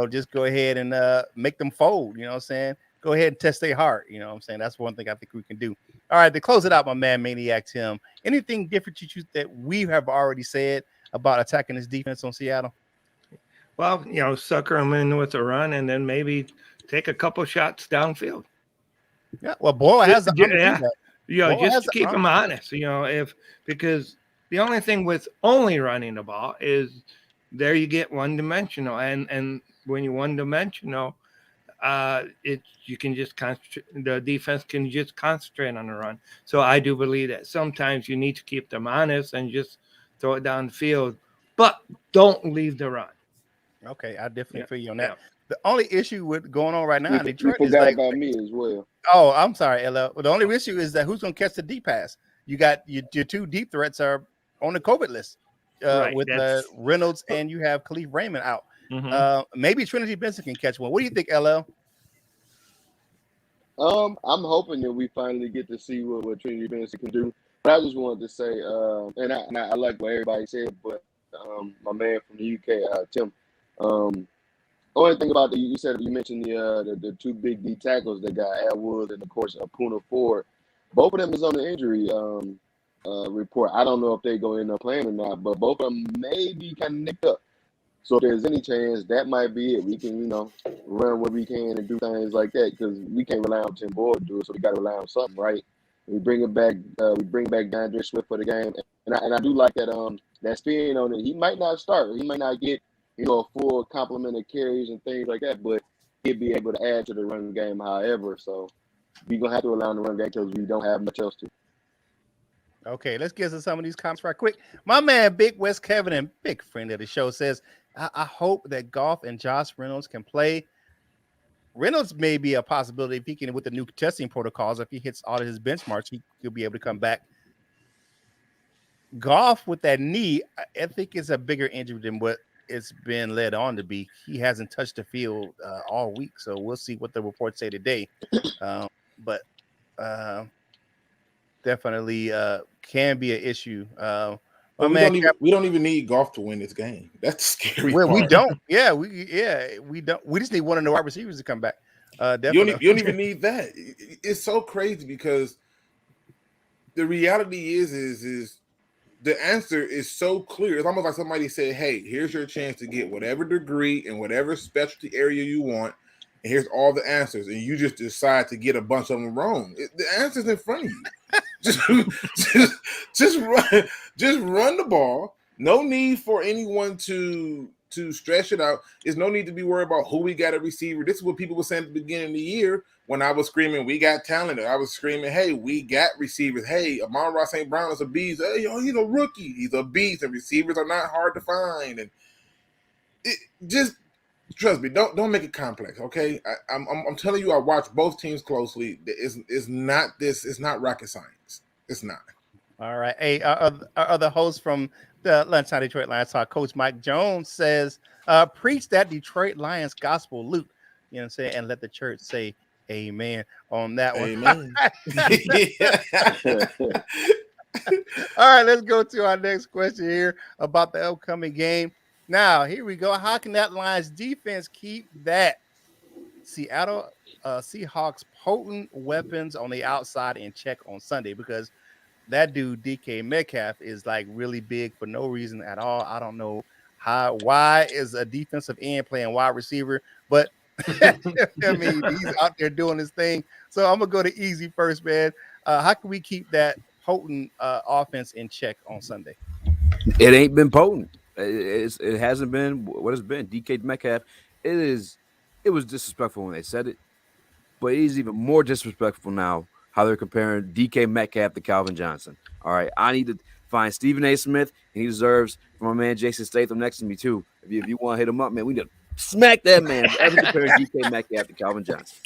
just go ahead and make them fold. You know what I'm saying? Go ahead and test their heart. You know what I'm saying? That's one thing I think we can do. All right, to close it out, my man Maniac Tim. Anything different that we have already said about attacking this defense on Seattle? Well, sucker them in with a run and then maybe take a couple shots downfield. Yeah, well, Boyle has just to keep them honest. Because the only thing with only running the ball is there you get one-dimensional, and when you're one-dimensional, you can just the defense can just concentrate on the run. So I do believe that sometimes you need to keep them honest and just throw it down the field, but don't leave the run. Okay, I definitely feel you on that. The only issue with going on right now in Detroit is like about me as well. Oh, I'm sorry, LL. Well, the only issue is that who's going to catch the deep pass? You got your 2 deep threats are on the COVID list with Reynolds, and you have Khalif Raymond out. Mm-hmm. Maybe Trinity Benson can catch one. What do you think, LL? I'm hoping that we finally get to see what Trinity Benson can do. But I just wanted to say, and I like what everybody said, but my man from the UK, Tim. Only thing about you mentioned the 2 big D tackles they got, Atwood and of course Puna Ford. Both of them is on the injury report. I don't know if they're going to end up playing or not, but both of them may be kind of nicked up. So if there's any chance, that might be it. We can run what we can and do things like that because we can't rely on Tim Boyle to do it. So we got to rely on something, right? We bring it back. We bring back DeAndre Swift for the game, and I do like that. That spin on it. He might not start. He might not get a full complement of carries and things like that, but he'll be able to add to the run game however. So we're going to have to rely on the run game because we don't have much else to. Okay, let's get to some of these comments right quick. My man, Big West Kevin, and big friend of the show, says, I hope that Goff and Josh Reynolds can play. Reynolds may be a possibility if he can, with the new testing protocols, if he hits all of his benchmarks, he'll be able to come back. Goff with that knee, I think is a bigger injury than what it's been led on to be. He hasn't touched the field all week, so we'll see what the reports say today. But definitely can be an issue. We don't even need Goff to win this game. That's scary. Well, we don't. Yeah, we don't. We just need one of the wide receivers to come back. Definitely. You don't even need that. It's so crazy because the reality is the answer is so clear. It's almost like somebody said, hey, here's your chance to get whatever degree in whatever specialty area you want, and here's all the answers, and you just decide to get a bunch of them wrong. The answer's in front of you. just run the ball. No need for anyone to stretch it out. There's no need to be worried about who we got a receiver. This is what people were saying at the beginning of the year when I was screaming, we got talent. I was screaming, hey, we got receivers. Hey, Amon-Ra St. Brown is a beast. Hey, he's a rookie. He's a beast, and receivers are not hard to find. And just trust me, don't make it complex, okay? I'm telling you, I watch both teams closely. It's not rocket science. It's not. All right. Hey, our other host from the Lunchtime Detroit Lions Talk, Coach Mike Jones, says, preach that Detroit Lions gospel, Luke. You know what I'm saying? And let the church say amen on that one. Amen. All right, let's go to our next question here about the upcoming game. Now, here we go. How can that Lions defense keep that Seattle Seahawks potent weapons on the outside in check on Sunday? Because that dude DK Metcalf is like really big for no reason at all. I don't know why is a defensive end playing wide receiver, but I mean he's out there doing his thing. So I'm gonna go to easy first, man. How can we keep that potent offense in check on Sunday? It ain't been potent. It hasn't been what it's been. DK Metcalf. It was disrespectful when they said it, but it is even more disrespectful now how they're comparing DK Metcalf to Calvin Johnson. All right, I need to find Stephen A. Smith, and he deserves for my man Jason Statham next to me too. If you want to hit him up, man, we need to smack that man for ever comparing DK Metcalf to Calvin Johnson.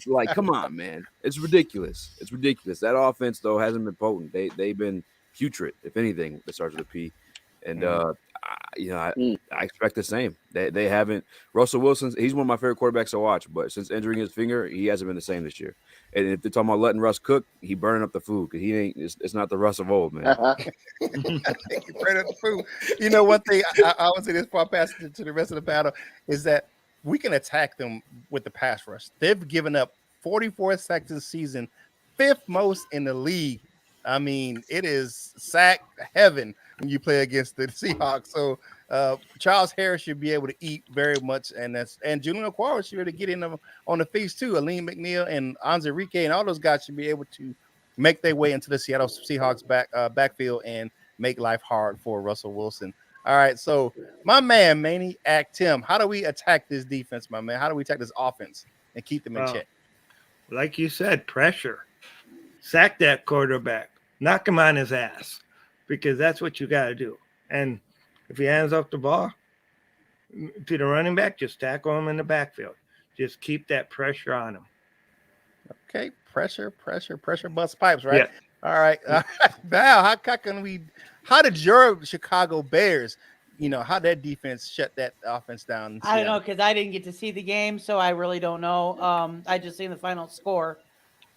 Like, come on, man, it's ridiculous. It's ridiculous. That offense though hasn't been potent. They've been putrid, if anything, that starts with a P. And I expect the same. They haven't. Russell Wilson, he's one of my favorite quarterbacks to watch, but since injuring his finger, he hasn't been the same this year. And if they're talking about letting Russ cook, he burning up the food because he ain't. It's not the Russ of old, man. He burning up the food. You know, one thing I would say this before I pass it to the rest of the panel is that we can attack them with the pass rush. They've given up 44 sacks this season, 5th most in the league. I mean, it is sack heaven when you play against the Seahawks. So Charles Harris should be able to eat very much, and Julian Okwara should be able to get in on the face too. Aleem McNeil and Onwuzurike and all those guys should be able to make their way into the Seattle Seahawks backfield and make life hard for Russell Wilson. All right, so my man Maniac Tim, how do we attack this defense, my man? How do we attack this offense and keep them in check? Like you said, pressure. Sack that quarterback. Knock him on his ass, because that's what you got to do. And if he hands off the ball to the running back, just tackle him in the backfield. Just keep that pressure on him. Okay, pressure bust pipes, right? Yeah. All right. Now, how did your Chicago Bears, how that defense shut that offense down? I don't know, because I didn't get to see the game, so I really don't know. I just seen the final score.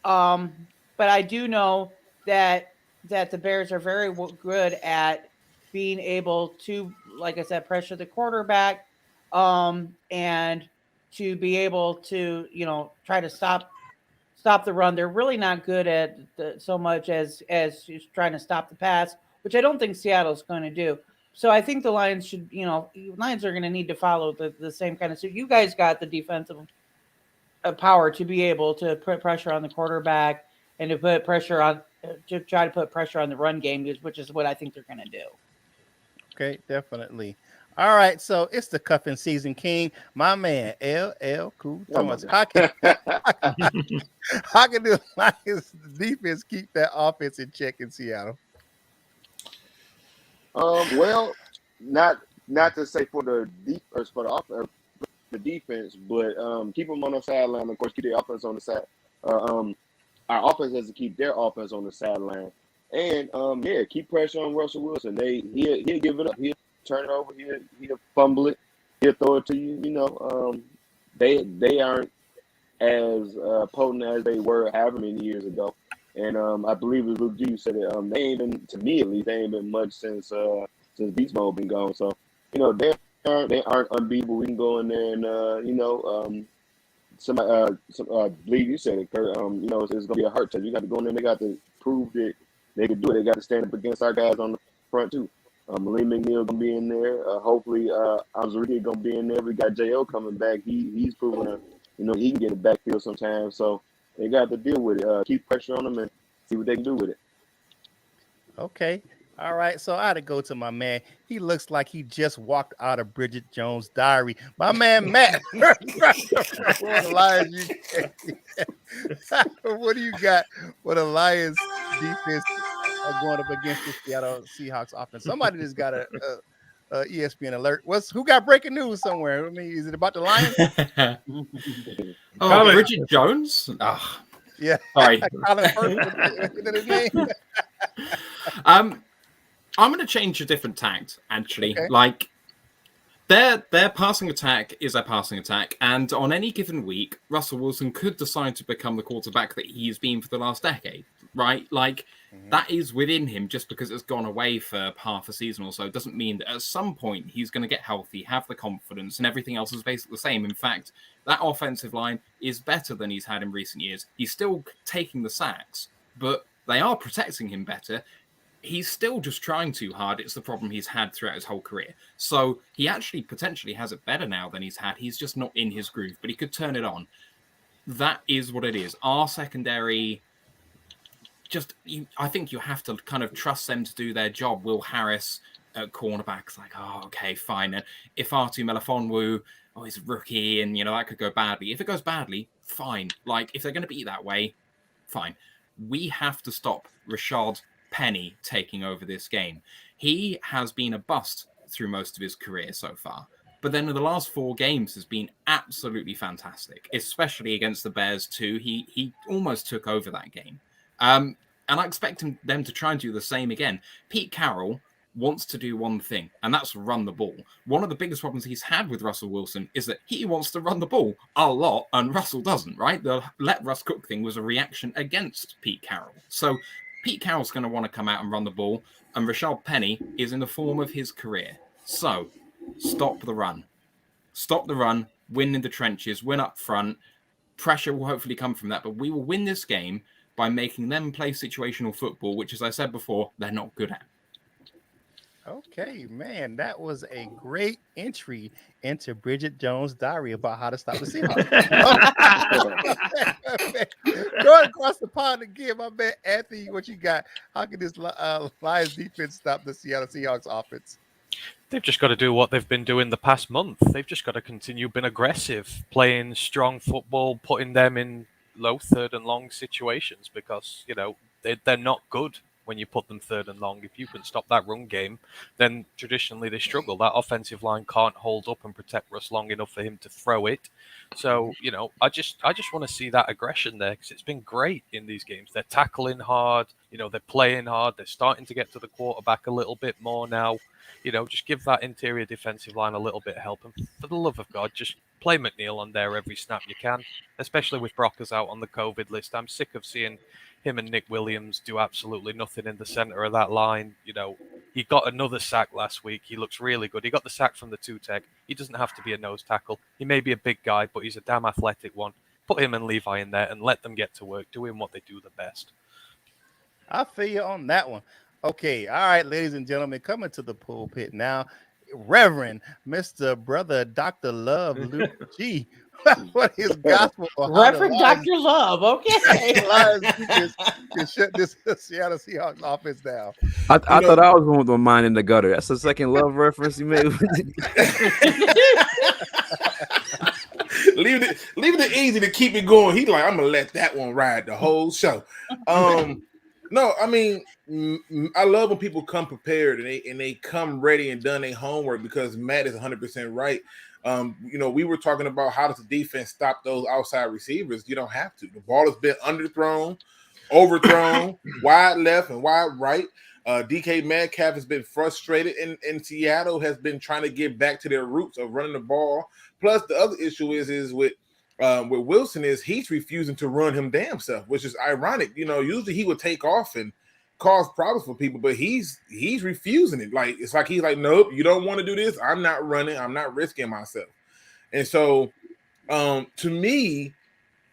But I do know that the Bears are very good at being able to, like I said, pressure the quarterback, and to be able to, try to stop the run. They're really not good at so much as just trying to stop the pass, which I don't think Seattle's going to do. So I think the Lions should, Lions are going to need to follow the same kind of. So you guys got the defensive power to be able to put pressure on the quarterback and to put pressure on. To try to put pressure on the run game, which is what I think they're going to do. Okay, definitely. All right, so it's the cuffing season, King. My man, LL Cool Thomas. How can the Lions defense keep that offense in check in Seattle? Well, not to say for the defense, the defense, but keep them on the sideline. Of course, keep the offense on the side. Our offense has to keep their offense on the sideline, and keep pressure on Russell Wilson. He'll give it up. He'll turn it over. He'll fumble it. He'll throw it to you. They aren't as potent as they were however many years ago. And I believe as Luke G said it. They ain't been, to me at least, they ain't been much since Beast Mode been gone. So they aren't unbeatable. We can go in there and somebody, believe you said it, Kurt. It's gonna be a hurt test. You got to go in there. They got to prove that they can do it. They got to stand up against our guys on the front too. Aleem McNeil gonna be in there. Hopefully, Onwuzurike gonna be in there. We got JO coming back. He's proven he can get a backfield sometimes. So they got to deal with it. Keep pressure on them and see what they can do with it. Okay. All right, so I had to go to my man. He looks like he just walked out of Bridget Jones' Diary. My man, Matt. What do you got for the Lions defense going up against the Seattle Seahawks offense? Somebody just got a ESPN alert. Who got breaking news somewhere? I mean, is it about the Lions? Bridget Jones? Oh. Yeah. Sorry. I'm going to change a different tact, actually. Okay. Like, their passing attack is a passing attack, and on any given week, Russell Wilson could decide to become the quarterback that he's been for the last decade. right? Like, Mhm. that is within him. Just because it's gone away for half a season or so doesn't mean that at some point he's going to get healthy, have the confidence, and everything else is basically the same. In fact, that offensive line is better than he's had in recent years. He's still taking the sacks, but they are protecting him better. He's still just trying too hard. It's the problem he's had throughout his whole career. So he actually potentially has it better now than he's had. He's just not in his groove, but he could turn it on. That is what it is. Our secondary, I think you have to kind of trust them to do their job. Will Harris at cornerback's like, oh, okay, fine. And if Artu Melifonwu, he's a rookie, and that could go badly. If it goes badly, fine. Like, if they're going to be that way, fine. We have to stop Rashad Penny taking over this game. He has been a bust through most of his career so far. But then in the last 4 games has been absolutely fantastic, especially against the Bears too. He almost took over that game. And I expect them to try and do the same again. Pete Carroll wants to do one thing, and that's run the ball. One of the biggest problems he's had with Russell Wilson is that he wants to run the ball a lot, and Russell doesn't, right? The let Russ cook thing was a reaction against Pete Carroll. So Pete Carroll's going to want to come out and run the ball, and Rashad Penny is in the form of his career. So stop the run. Stop the run, win in the trenches, win up front. Pressure will hopefully come from that, but we will win this game by making them play situational football, which, as I said before, they're not good at. Okay, man, that was a great entry into Bridget Jones' diary about how to stop the Seahawks. Going across the pond again, my man Anthony, what you got? How can this Lions defense stop the Seattle Seahawks offense? They've just got to do what they've been doing the past month. They've just got to continue being aggressive, playing strong football, putting them in low third and long situations, because they're not good when you put them third and long. If you can stop that run game, then traditionally they struggle. That offensive line can't hold up and protect Russ long enough for him to throw it. So I just want to see that aggression there, because it's been great in these games. They're tackling hard, they're playing hard, they're starting to get to the quarterback a little bit more now. Just give that interior defensive line a little bit of help. And for the love of God, just play McNeil on there every snap you can, especially with Brockers out on the COVID list. I'm sick of seeing him and Nick Williams do absolutely nothing in the center of that line. He got another sack last week. He looks really good. He got the sack from the 2-tech. He doesn't have to be a nose tackle. He may be a big guy, but he's a damn athletic one. Put him and Levi in there and let them get to work, doing what they do the best. I feel you on that one. Okay, all right, ladies and gentlemen, coming to the pulpit now, Reverend Mr. Brother Dr. Love Luke G. What is gospel? Reverend Dr. Love, okay. Lions can shut this Seattle Seahawks offense down. I thought I was one with my mind in the gutter. That's the second love reference you made. Leave it easy to keep it going. He's like, I'm gonna let that one ride the whole show. No, I mean, I love when people come prepared and they come ready and done their homework, because Matt is 100% right. We were talking about how does the defense stop those outside receivers. You don't have to. The ball has been underthrown, overthrown, wide left and wide right. DK Metcalf has been frustrated, and Seattle has been trying to get back to their roots of running the ball. Plus, the other issue is with Wilson is he's refusing to run him damn self, which is ironic. Usually he would take off and cause problems for people, but he's refusing it. Like, it's like he's like, nope, you don't want to do this. I'm not running. I'm not risking myself. And so, to me,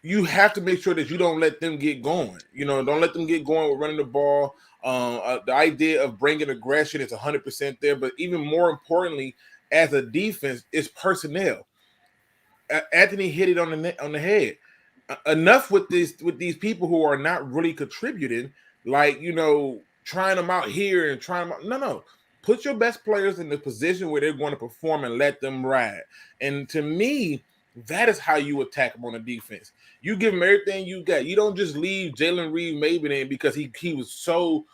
you have to make sure that you don't let them get going. Don't let them get going with running the ball. The idea of bringing aggression is 100% there, but even more importantly, as a defense, is personnel. Anthony hit it on the head. Enough with these people who are not really contributing, like trying them out here and trying them out. No. Put your best players in the position where they're going to perform and let them ride. And to me, that is how you attack them on the defense. You give them everything you got. You don't just leave Jalen Reed-Maybin in because he was so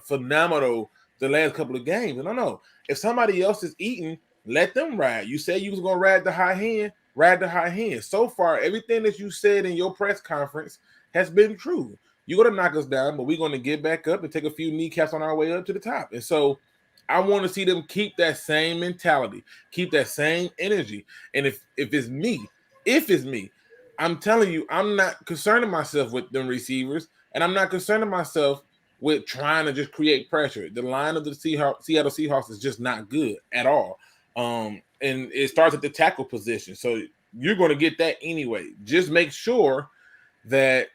phenomenal the last couple of games. No. If somebody else is eating, let them ride. You said you was going to ride the high hand. So far, everything that you said in your press conference has been true. You're going to knock us down, but we're going to get back up and take a few kneecaps on our way up to the top. And so I want to see them keep that same mentality, keep that same energy. And if it's me, I'm telling you, I'm not concerning myself with them receivers. And I'm not concerning myself with trying to just create pressure. The line of the Seattle Seahawks is just not good at all. And it starts at the tackle position. So you're going to get that anyway. Just make sure that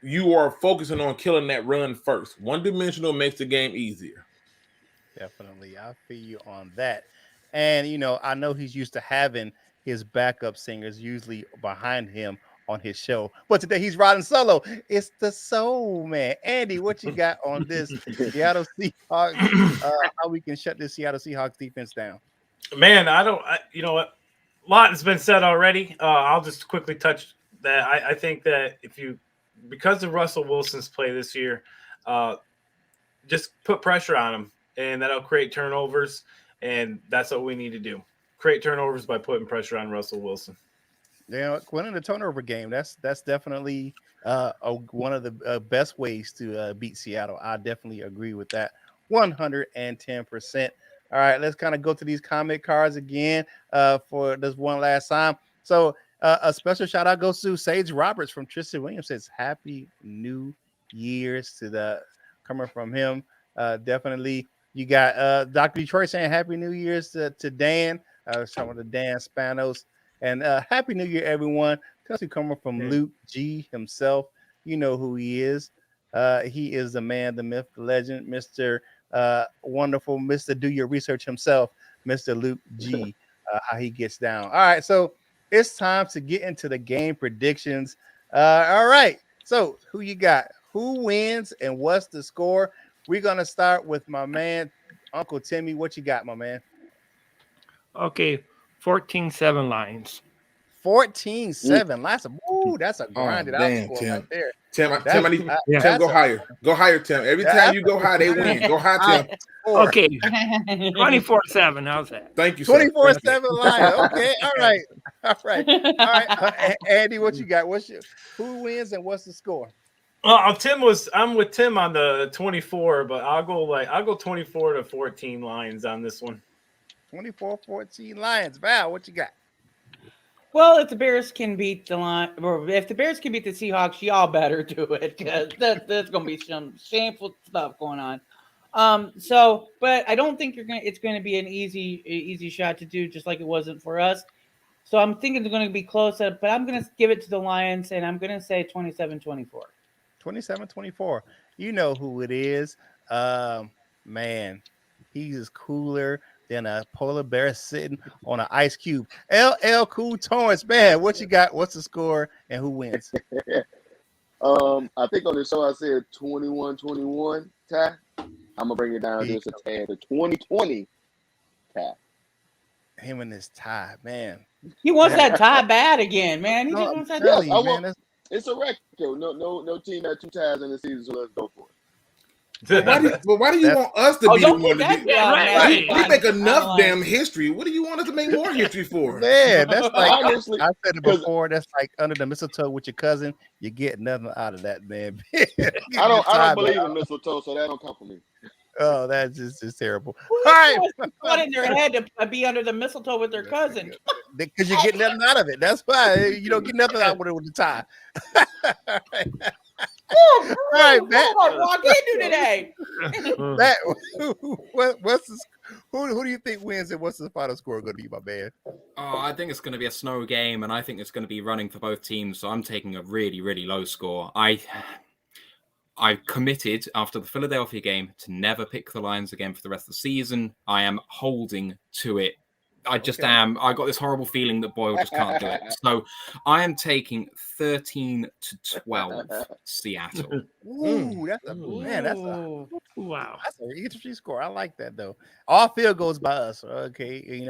you are focusing on killing that run first. One-dimensional makes the game easier. Definitely. I feel you on that. And, I know he's used to having his backup singers usually behind him on his show. But today he's riding solo. It's the Soul Man. Andy, what you got on this Seattle Seahawks? How we can shut this Seattle Seahawks defense down? Man, you know what? A lot has been said already. I'll just quickly touch that. I think that because of Russell Wilson's play this year, just put pressure on him, and that'll create turnovers, and that's what we need to do. Create turnovers by putting pressure on Russell Wilson. Winning the turnover game, that's definitely one of the best ways to beat Seattle. I definitely agree with that 110%. All right, let's kind of go to these comment cards again for this one last time. So a special shout out goes to Sage Roberts from Tristan Williams. Says Happy New Year's coming from him. Definitely. You got Dr. Detroit saying Happy New Year's to Dan. Some of the Dan Spanos. And Happy New Year, everyone. Especially coming from Luke G himself. You know who he is. He is the man, the myth, the legend, Mr. Wonderful, Mr. Do Your Research himself, Mr. Luke G. How he gets down. All right, so it's time to get into the game predictions. All right, so who you got? Who wins and what's the score? We're going to start with my man, Uncle Timmy. What you got, my man? Okay, 14-7 Lions. 14-7. That's a grinded out score Tim. right there. Tim, Tim, go higher. Go higher, Tim. Every time you go high, they win. Go high, Tim. Okay, 24-7. How's that? Thank you, 24-7 Lions. Okay, all right. Andy, what you got? Who wins and what's the score? Well, I'm with Tim on the 24, but I'll go 24-14 Lions on this one. 24-14 Lions. Val, what you got? Well, if the Bears can beat the Lions, or if the Bears can beat the Seahawks, y'all better do it, because that's going to be some shameful stuff going on. But I don't think it's going to be an easy shot to do, just like it wasn't for us. So I'm thinking they're going to be close, but I'm going to give it to the Lions, and I'm going to say 27-24. 27-24. You know who it is. Man, he's cooler than a polar bear sitting on an ice cube. LL Cool Torrance, man, what you got? What's the score and who wins? I think on the show I said 21-21 tie. I'm gonna bring it down just a tad to 20-20 tie. Him and his tie, man. He wants that tie bad again, man. He just wants that tie. It's a record. No team had 2 ties in the season, so let's go for it. Why do you want us to be the one to be? Right. We make enough damn history. What do you want us to make more history for? Man, that's like honestly, I said it before. That's like under the mistletoe with your cousin. You get nothing out of that, man. I don't believe in mistletoe, so that don't come from me. Oh, that's just terrible. All right, put in their head to be under the mistletoe with their cousin because you get nothing out of it. That's why you don't get nothing out with it with the tie. All right, Matt. What can you do today? Matt, who do you think wins and what's the final score going to be, my man? Oh, I think it's going to be a snow game, and I think it's going to be running for both teams. So I'm taking a really, really low score. I committed after the Philadelphia game to never pick the Lions again for the rest of the season. I am holding to it. I just am. I got this horrible feeling that Boyle just can't do it. So I am taking 13-12 Seattle. Ooh, that's a wow. That's an interesting score. I like that though. All field goes by us. Okay,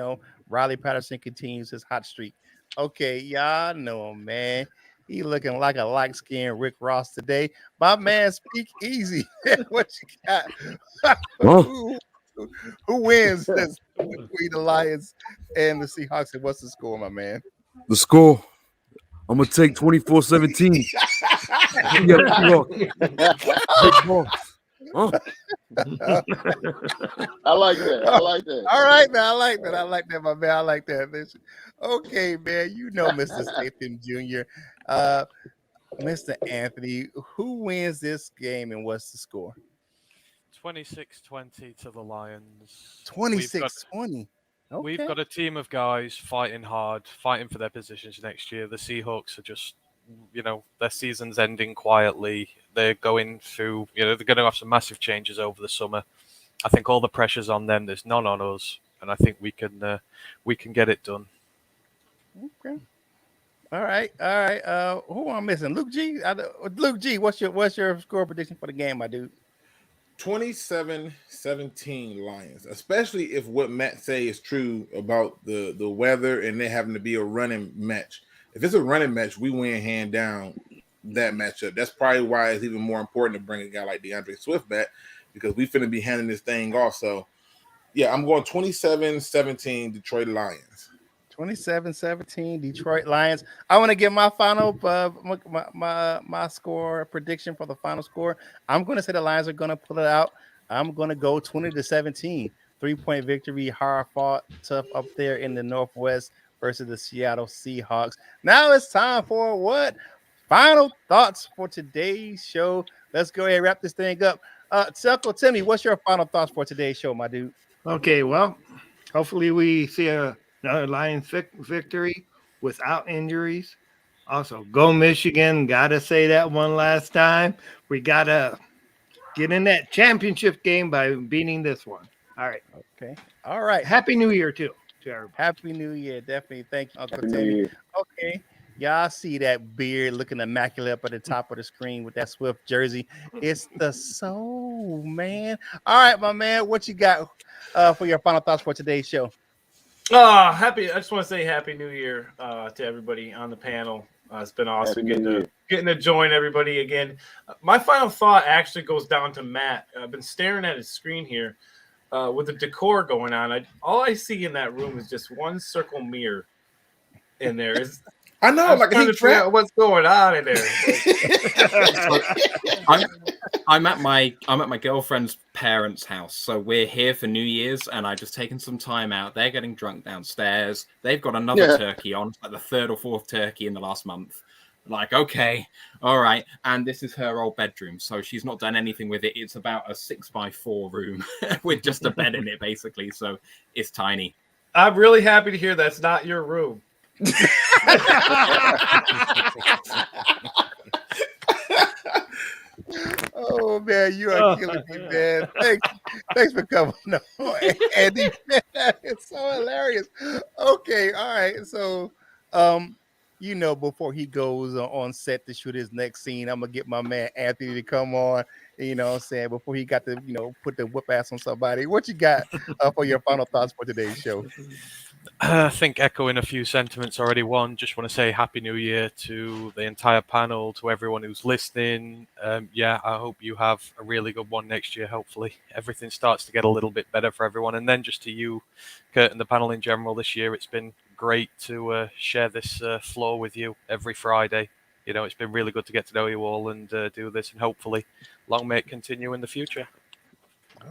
Riley Patterson continues his hot streak. Okay, y'all know him, man. He looking like a light-skinned Rick Ross today. My man, speak easy. What you got? Who wins this between the Lions and the Seahawks? And what's the score, my man? The score. I'm gonna take 24-17. I like that. All right, man. I like that, my man. I like that. Okay, man. Mr. Statham Jr. Mr. Anthony, who wins this game and what's the score? 26-20 to the Lions. 26-20. We've Okay. got a team of guys fighting hard, fighting for their positions next year. The Seahawks are just, their season's ending quietly. They're going through, they're going to have some massive changes over the summer. I think all the pressure's on them. There's none on us, and I think we can get it done. Okay. All right. Who am I missing? Luke G. Luke G. What's your score prediction for the game, my dude? 27-17 Lions, especially if what Matt say is true about the weather and there having to be a running match. If it's a running match, we win hand down that matchup. That's probably why it's even more important to bring a guy like DeAndre Swift back, because we finna be handing this thing off. So, yeah, I'm going 27-17 Detroit Lions. 27-17 Detroit Lions. I want to give my final my score prediction for the final score. I'm going to say the Lions are going to pull it out. I'm going to go 20-17. 3-point victory, hard fought, tough up there in the Northwest versus the Seattle Seahawks. Now it's time for what? Final thoughts for today's show. Let's go ahead and wrap this thing up. Tuckle, Timmy, what's your final thoughts for today's show, my dude? Okay, well, hopefully we see another Lions victory without injuries. Also, go Michigan. Got to say that one last time. We got to get in that championship game by beating this one. All right. Okay. All right. Happy New Year, too, to everybody. Happy New Year. Definitely. Thank you, Uncle Happy New Timmy. Year. Okay. Y'all see that beard looking immaculate up at the top of the screen with that Swift jersey. It's the soul, man. All right, my man. What you got for your final thoughts for today's show? I just want to say Happy New Year to everybody on the panel. It's been awesome getting to join everybody again. My final thought actually goes down to Matt. I've been staring at his screen here with the decor going on. All I see in that room is just one circle mirror in there. I know, I'm like trying to figure out what's going on in there. I'm at my girlfriend's parents' house, so we're here for New Year's, and I've just taken some time out. They're getting drunk downstairs. They've got another turkey on, like the third or fourth turkey in the last month. Like, okay, all right. And this is her old bedroom, so she's not done anything with it. It's about a 6x4 room with just a bed in it, basically. So it's tiny. I'm really happy to hear that's not your room. Oh man, you are killing me, man. Thanks for coming on, Andy. It's so hilarious. Okay, all right. So, before he goes on set to shoot his next scene, I'm gonna get my man Anthony to come on. You know what I'm saying? Before he got to, put the whip ass on somebody. What you got for your final thoughts for today's show? I think echoing a few sentiments already. One, just want to say Happy New Year to the entire panel, to everyone who's listening. I hope you have a really good one next year. Hopefully everything starts to get a little bit better for everyone. And then just to you, Kurt, and the panel in general this year, it's been great to share this floor with you every Friday. It's been really good to get to know you all and do this, and hopefully long may it continue in the future.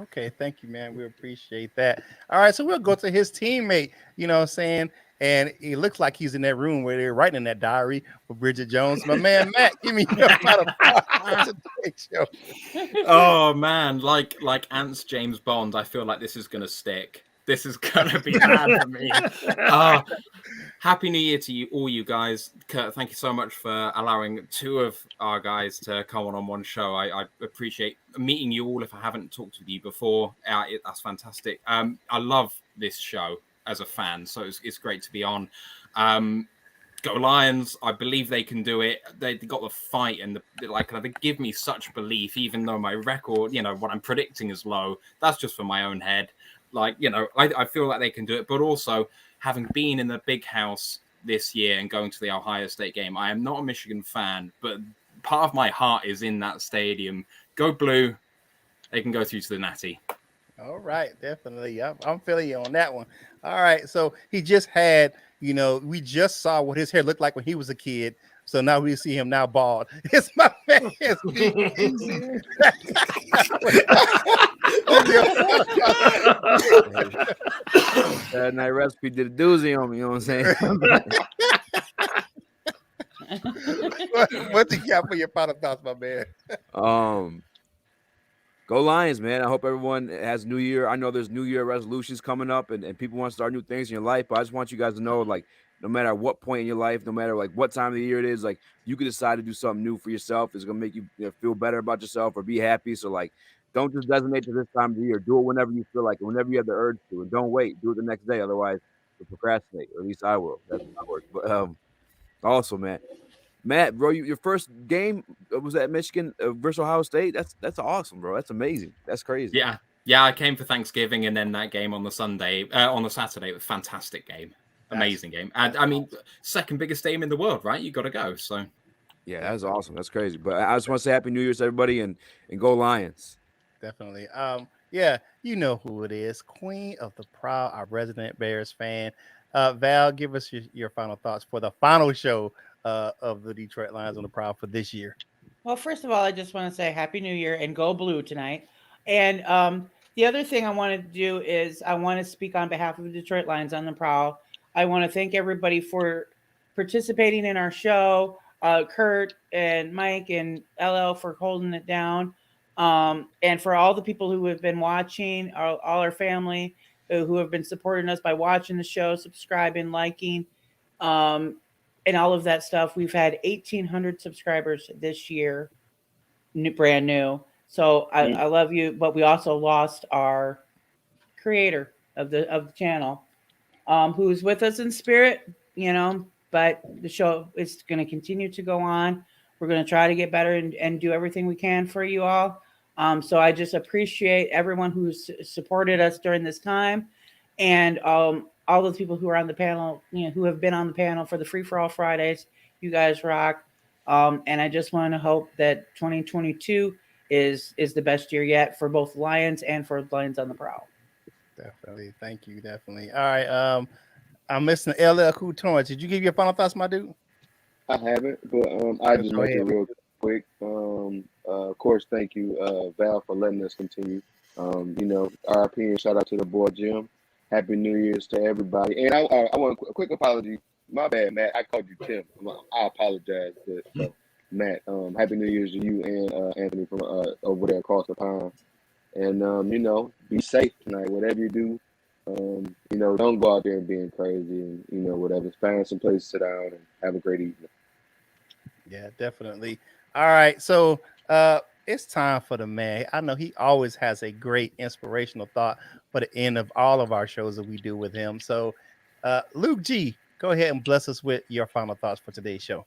Okay, thank you, man. We appreciate that. All right, so we'll go to his teammate, and it looks like he's in that room where they're writing in that diary for Bridget Jones. My man, Matt, give me your final thoughts for today's show. Oh, man, like Ant's James Bond, I feel like this is going to stick. This is going to be bad for me. Happy New Year to you, all you guys. Kurt, thank you so much for allowing two of our guys to come on one show. I appreciate meeting you all if I haven't talked with you before. That's fantastic. I love this show as a fan, so it's great to be on. Go Lions. I believe they can do it. They got the fight and they give me such belief, even though my record, what I'm predicting is low. That's just for my own head. I feel like they can do it, but also having been in the big house this year and going to the Ohio State game, I am not a Michigan fan, but part of my heart is in that stadium. Go Blue. They can go through to the Natty. All right, definitely. I'm feeling you on that one. All right, so he just had, we just saw what his hair looked like when he was a kid. So now we see him now bald. It's my man. That night recipe did a doozy on me, you know what I'm saying? What you got for your final thoughts, my man? Go Lions, man. I hope everyone has New Year. I know there's New Year resolutions coming up and people want to start new things in your life, but I just want you guys to know, like, no matter what point in your life, no matter like what time of the year it is, like you can decide to do something new for yourself. It's gonna make you, feel better about yourself or be happy. So like, don't just designate to this time of the year. Do it whenever you feel like it, whenever you have the urge to, and don't wait. Do it the next day. Otherwise, you'll procrastinate. Or at least I will. That's how it works. But also, man, Matt, bro, your first game was at Michigan versus Ohio State. That's awesome, bro. That's amazing. That's crazy. Yeah. I came for Thanksgiving, and then that game on the Saturday, was a fantastic game, amazing game, and I mean, second biggest game in the world, right? You got to go. So, yeah, that's awesome. That's crazy. But I just want to say Happy New Year to everybody, and go Lions. Definitely. Yeah, you know who it is. Queen of the Prowl, our resident Bears fan. Val, give us your final thoughts for the final show of the Detroit Lions on the Prowl for this year. Well, first of all, I just want to say Happy New Year and go blue tonight. And the other thing I want to do is I want to speak on behalf of the Detroit Lions on the Prowl. I want to thank everybody for participating in our show. Kurt and Mike and LL for holding it down. And for all the people who have been watching, all our family who have been supporting us by watching the show, subscribing, liking, and all of that stuff. We've had 1,800 subscribers this year, brand new. So I love you, but we also lost our creator of the channel, who's with us in spirit, but the show is going to continue to go on. We're going to try to get better and do everything we can for you all. So I just appreciate everyone who's supported us during this time, and all the people who are on the panel, who have been on the panel for the Free for All Fridays. You guys rock. And I just want to hope that 2022 is the best year yet for both Lions and for Lions on the Prowl. Definitely. Thank you. Definitely. All right. I'm missing LL Cool Torrance. Did you give your final thoughts, my dude? I haven't, but I just make it real quick. Of course, thank you, Val, for letting us continue. RIP and shout out to the boy Jim. Happy New Year's to everybody. And I want a quick apology. My bad, Matt. I called you Tim. I apologize. So, Matt, Happy New Year's to you and Anthony from over there across the pond. And, be safe tonight. Whatever you do, don't go out there and being crazy and, whatever. Find some place to sit down and have a great evening. Yeah, definitely. All right. So it's time for the man. I know he always has a great inspirational thought for the end of all of our shows that we do with him. So Luke G, go ahead and bless us with your final thoughts for today's show.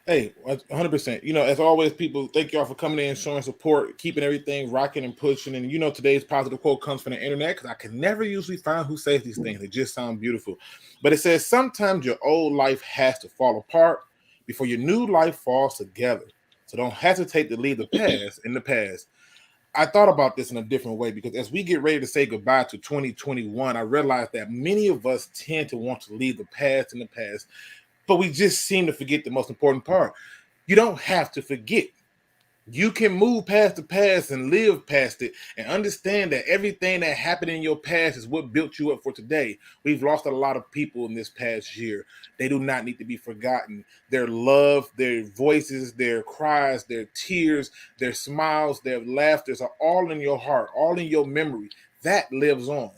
Hey, 100%. As always, people, thank y'all for coming in, showing support, keeping everything rocking and pushing. And today's positive quote comes from the internet because I can never usually find who says these things. They just sound beautiful. But it says, sometimes your old life has to fall apart before your new life falls together. So don't hesitate to leave the past in the past. I thought about this in a different way because as we get ready to say goodbye to 2021, I realized that many of us tend to want to leave the past in the past, but we just seem to forget the most important part. You don't have to forget. You can move past the past and live past it and understand that everything that happened in your past is what built you up for today. We've lost a lot of people in this past year. They do not need to be forgotten. Their love, their voices, their cries, their tears, their smiles, their laughters are all in your heart, all in your memory. That lives on.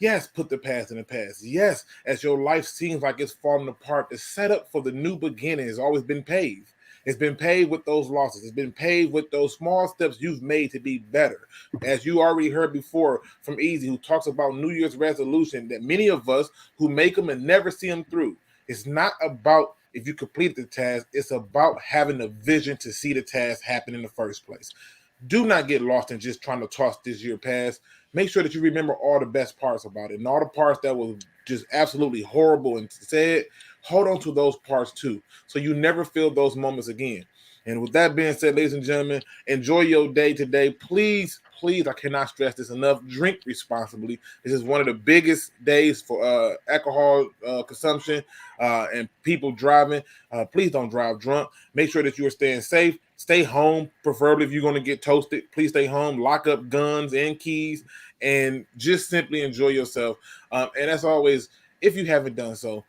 Yes, put the past in the past. Yes, as your life seems like it's falling apart, the setup for the new beginning has always been paved. It's been paved with those losses. It's been paved with those small steps you've made to be better. As you already heard before from Easy, who talks about New Year's resolution, that many of us who make them and never see them through. It's not about if you complete the task. It's about having a vision to see the task happen in the first place. Do not get lost in just trying to toss this year past. Make sure that you remember all the best parts about it and all the parts that was just absolutely horrible and sad. Hold on to those parts too, so you never feel those moments again. And with that being said, ladies and gentlemen, enjoy your day today. Please, I cannot stress this enough. Drink responsibly. This is one of the biggest days for alcohol consumption and people driving. Please don't drive drunk. Make sure that you are staying safe. Stay home, preferably if you're going to get toasted. Please stay home. Lock up guns and keys and just simply enjoy yourself. And as always, if you haven't done so,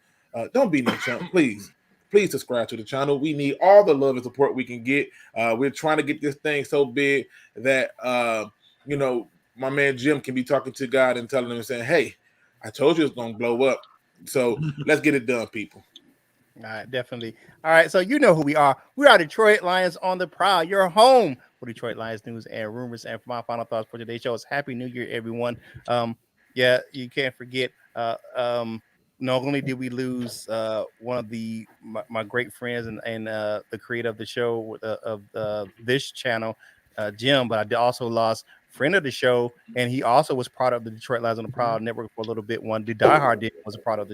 don't be no chump, please. please subscribe to the channel. We need all the love and support we can get. We're trying to get this thing so big that my man Jim can be talking to God and telling him and saying, "Hey, I told you it's gonna blow up." So let's get it done, people. All right, definitely. All right, so you know who we are. We are Detroit Lions on the Prowl, your home for Detroit Lions news and rumors. And for my final thoughts for today's show is Happy New Year, everyone. Yeah, you can't forget. Not only did we lose one of my great friends and the creator of the show of this channel, Jim, but I also lost friend of the show, and he also was part of the Detroit Lions on the Prowl network for a little bit. One, the diehard did was a part of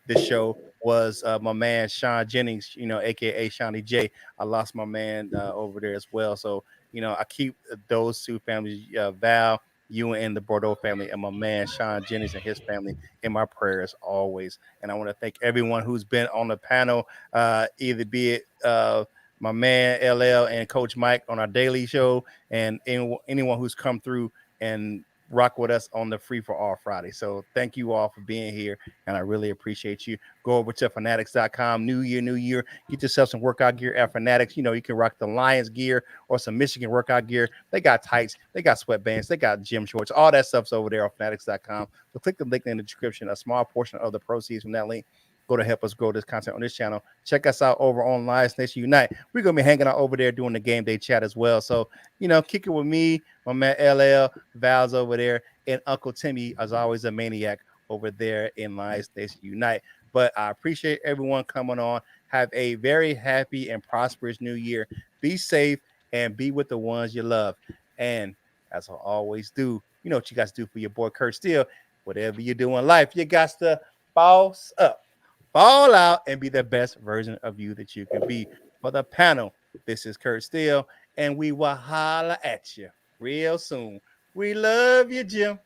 this show. Was my man Sean Jennings, aka Shawnee J. I lost my man over there as well. So I keep those two families, Val, you and the Bordeaux family, and my man Sean Jennings and his family in my prayers always. And I want to thank everyone who's been on the panel, either be it my man LL and Coach Mike on our daily show, and anyone who's come through and rock with us on the Free for All Friday. So thank you all for being here, and I really appreciate you. Go over to fanatics.com. New year. Get yourself some workout gear at Fanatics. You can rock the Lions gear or some Michigan workout gear. They got tights, they got sweatbands, they got gym shorts. All that stuff's over there on fanatics.com. So click the link in the description. A small portion of the proceeds from that link go to help us grow this content on this channel. Check us out over on Lions Nation Unite. We're going to be hanging out over there doing the game day chat as well. So, kick it with me, my man LL, Val's over there, and Uncle Timmy, as always, a maniac over there in Lions Nation Unite. But I appreciate everyone coming on. Have a very happy and prosperous new year. Be safe and be with the ones you love. And as I always do, you know what you guys do for your boy Kurt Steele. Whatever you do in life, you got to boss up, ball out, and be the best version of you that you can be. For the panel, this is Kurt Steele, and we will holla at you real soon. We love you, Jim.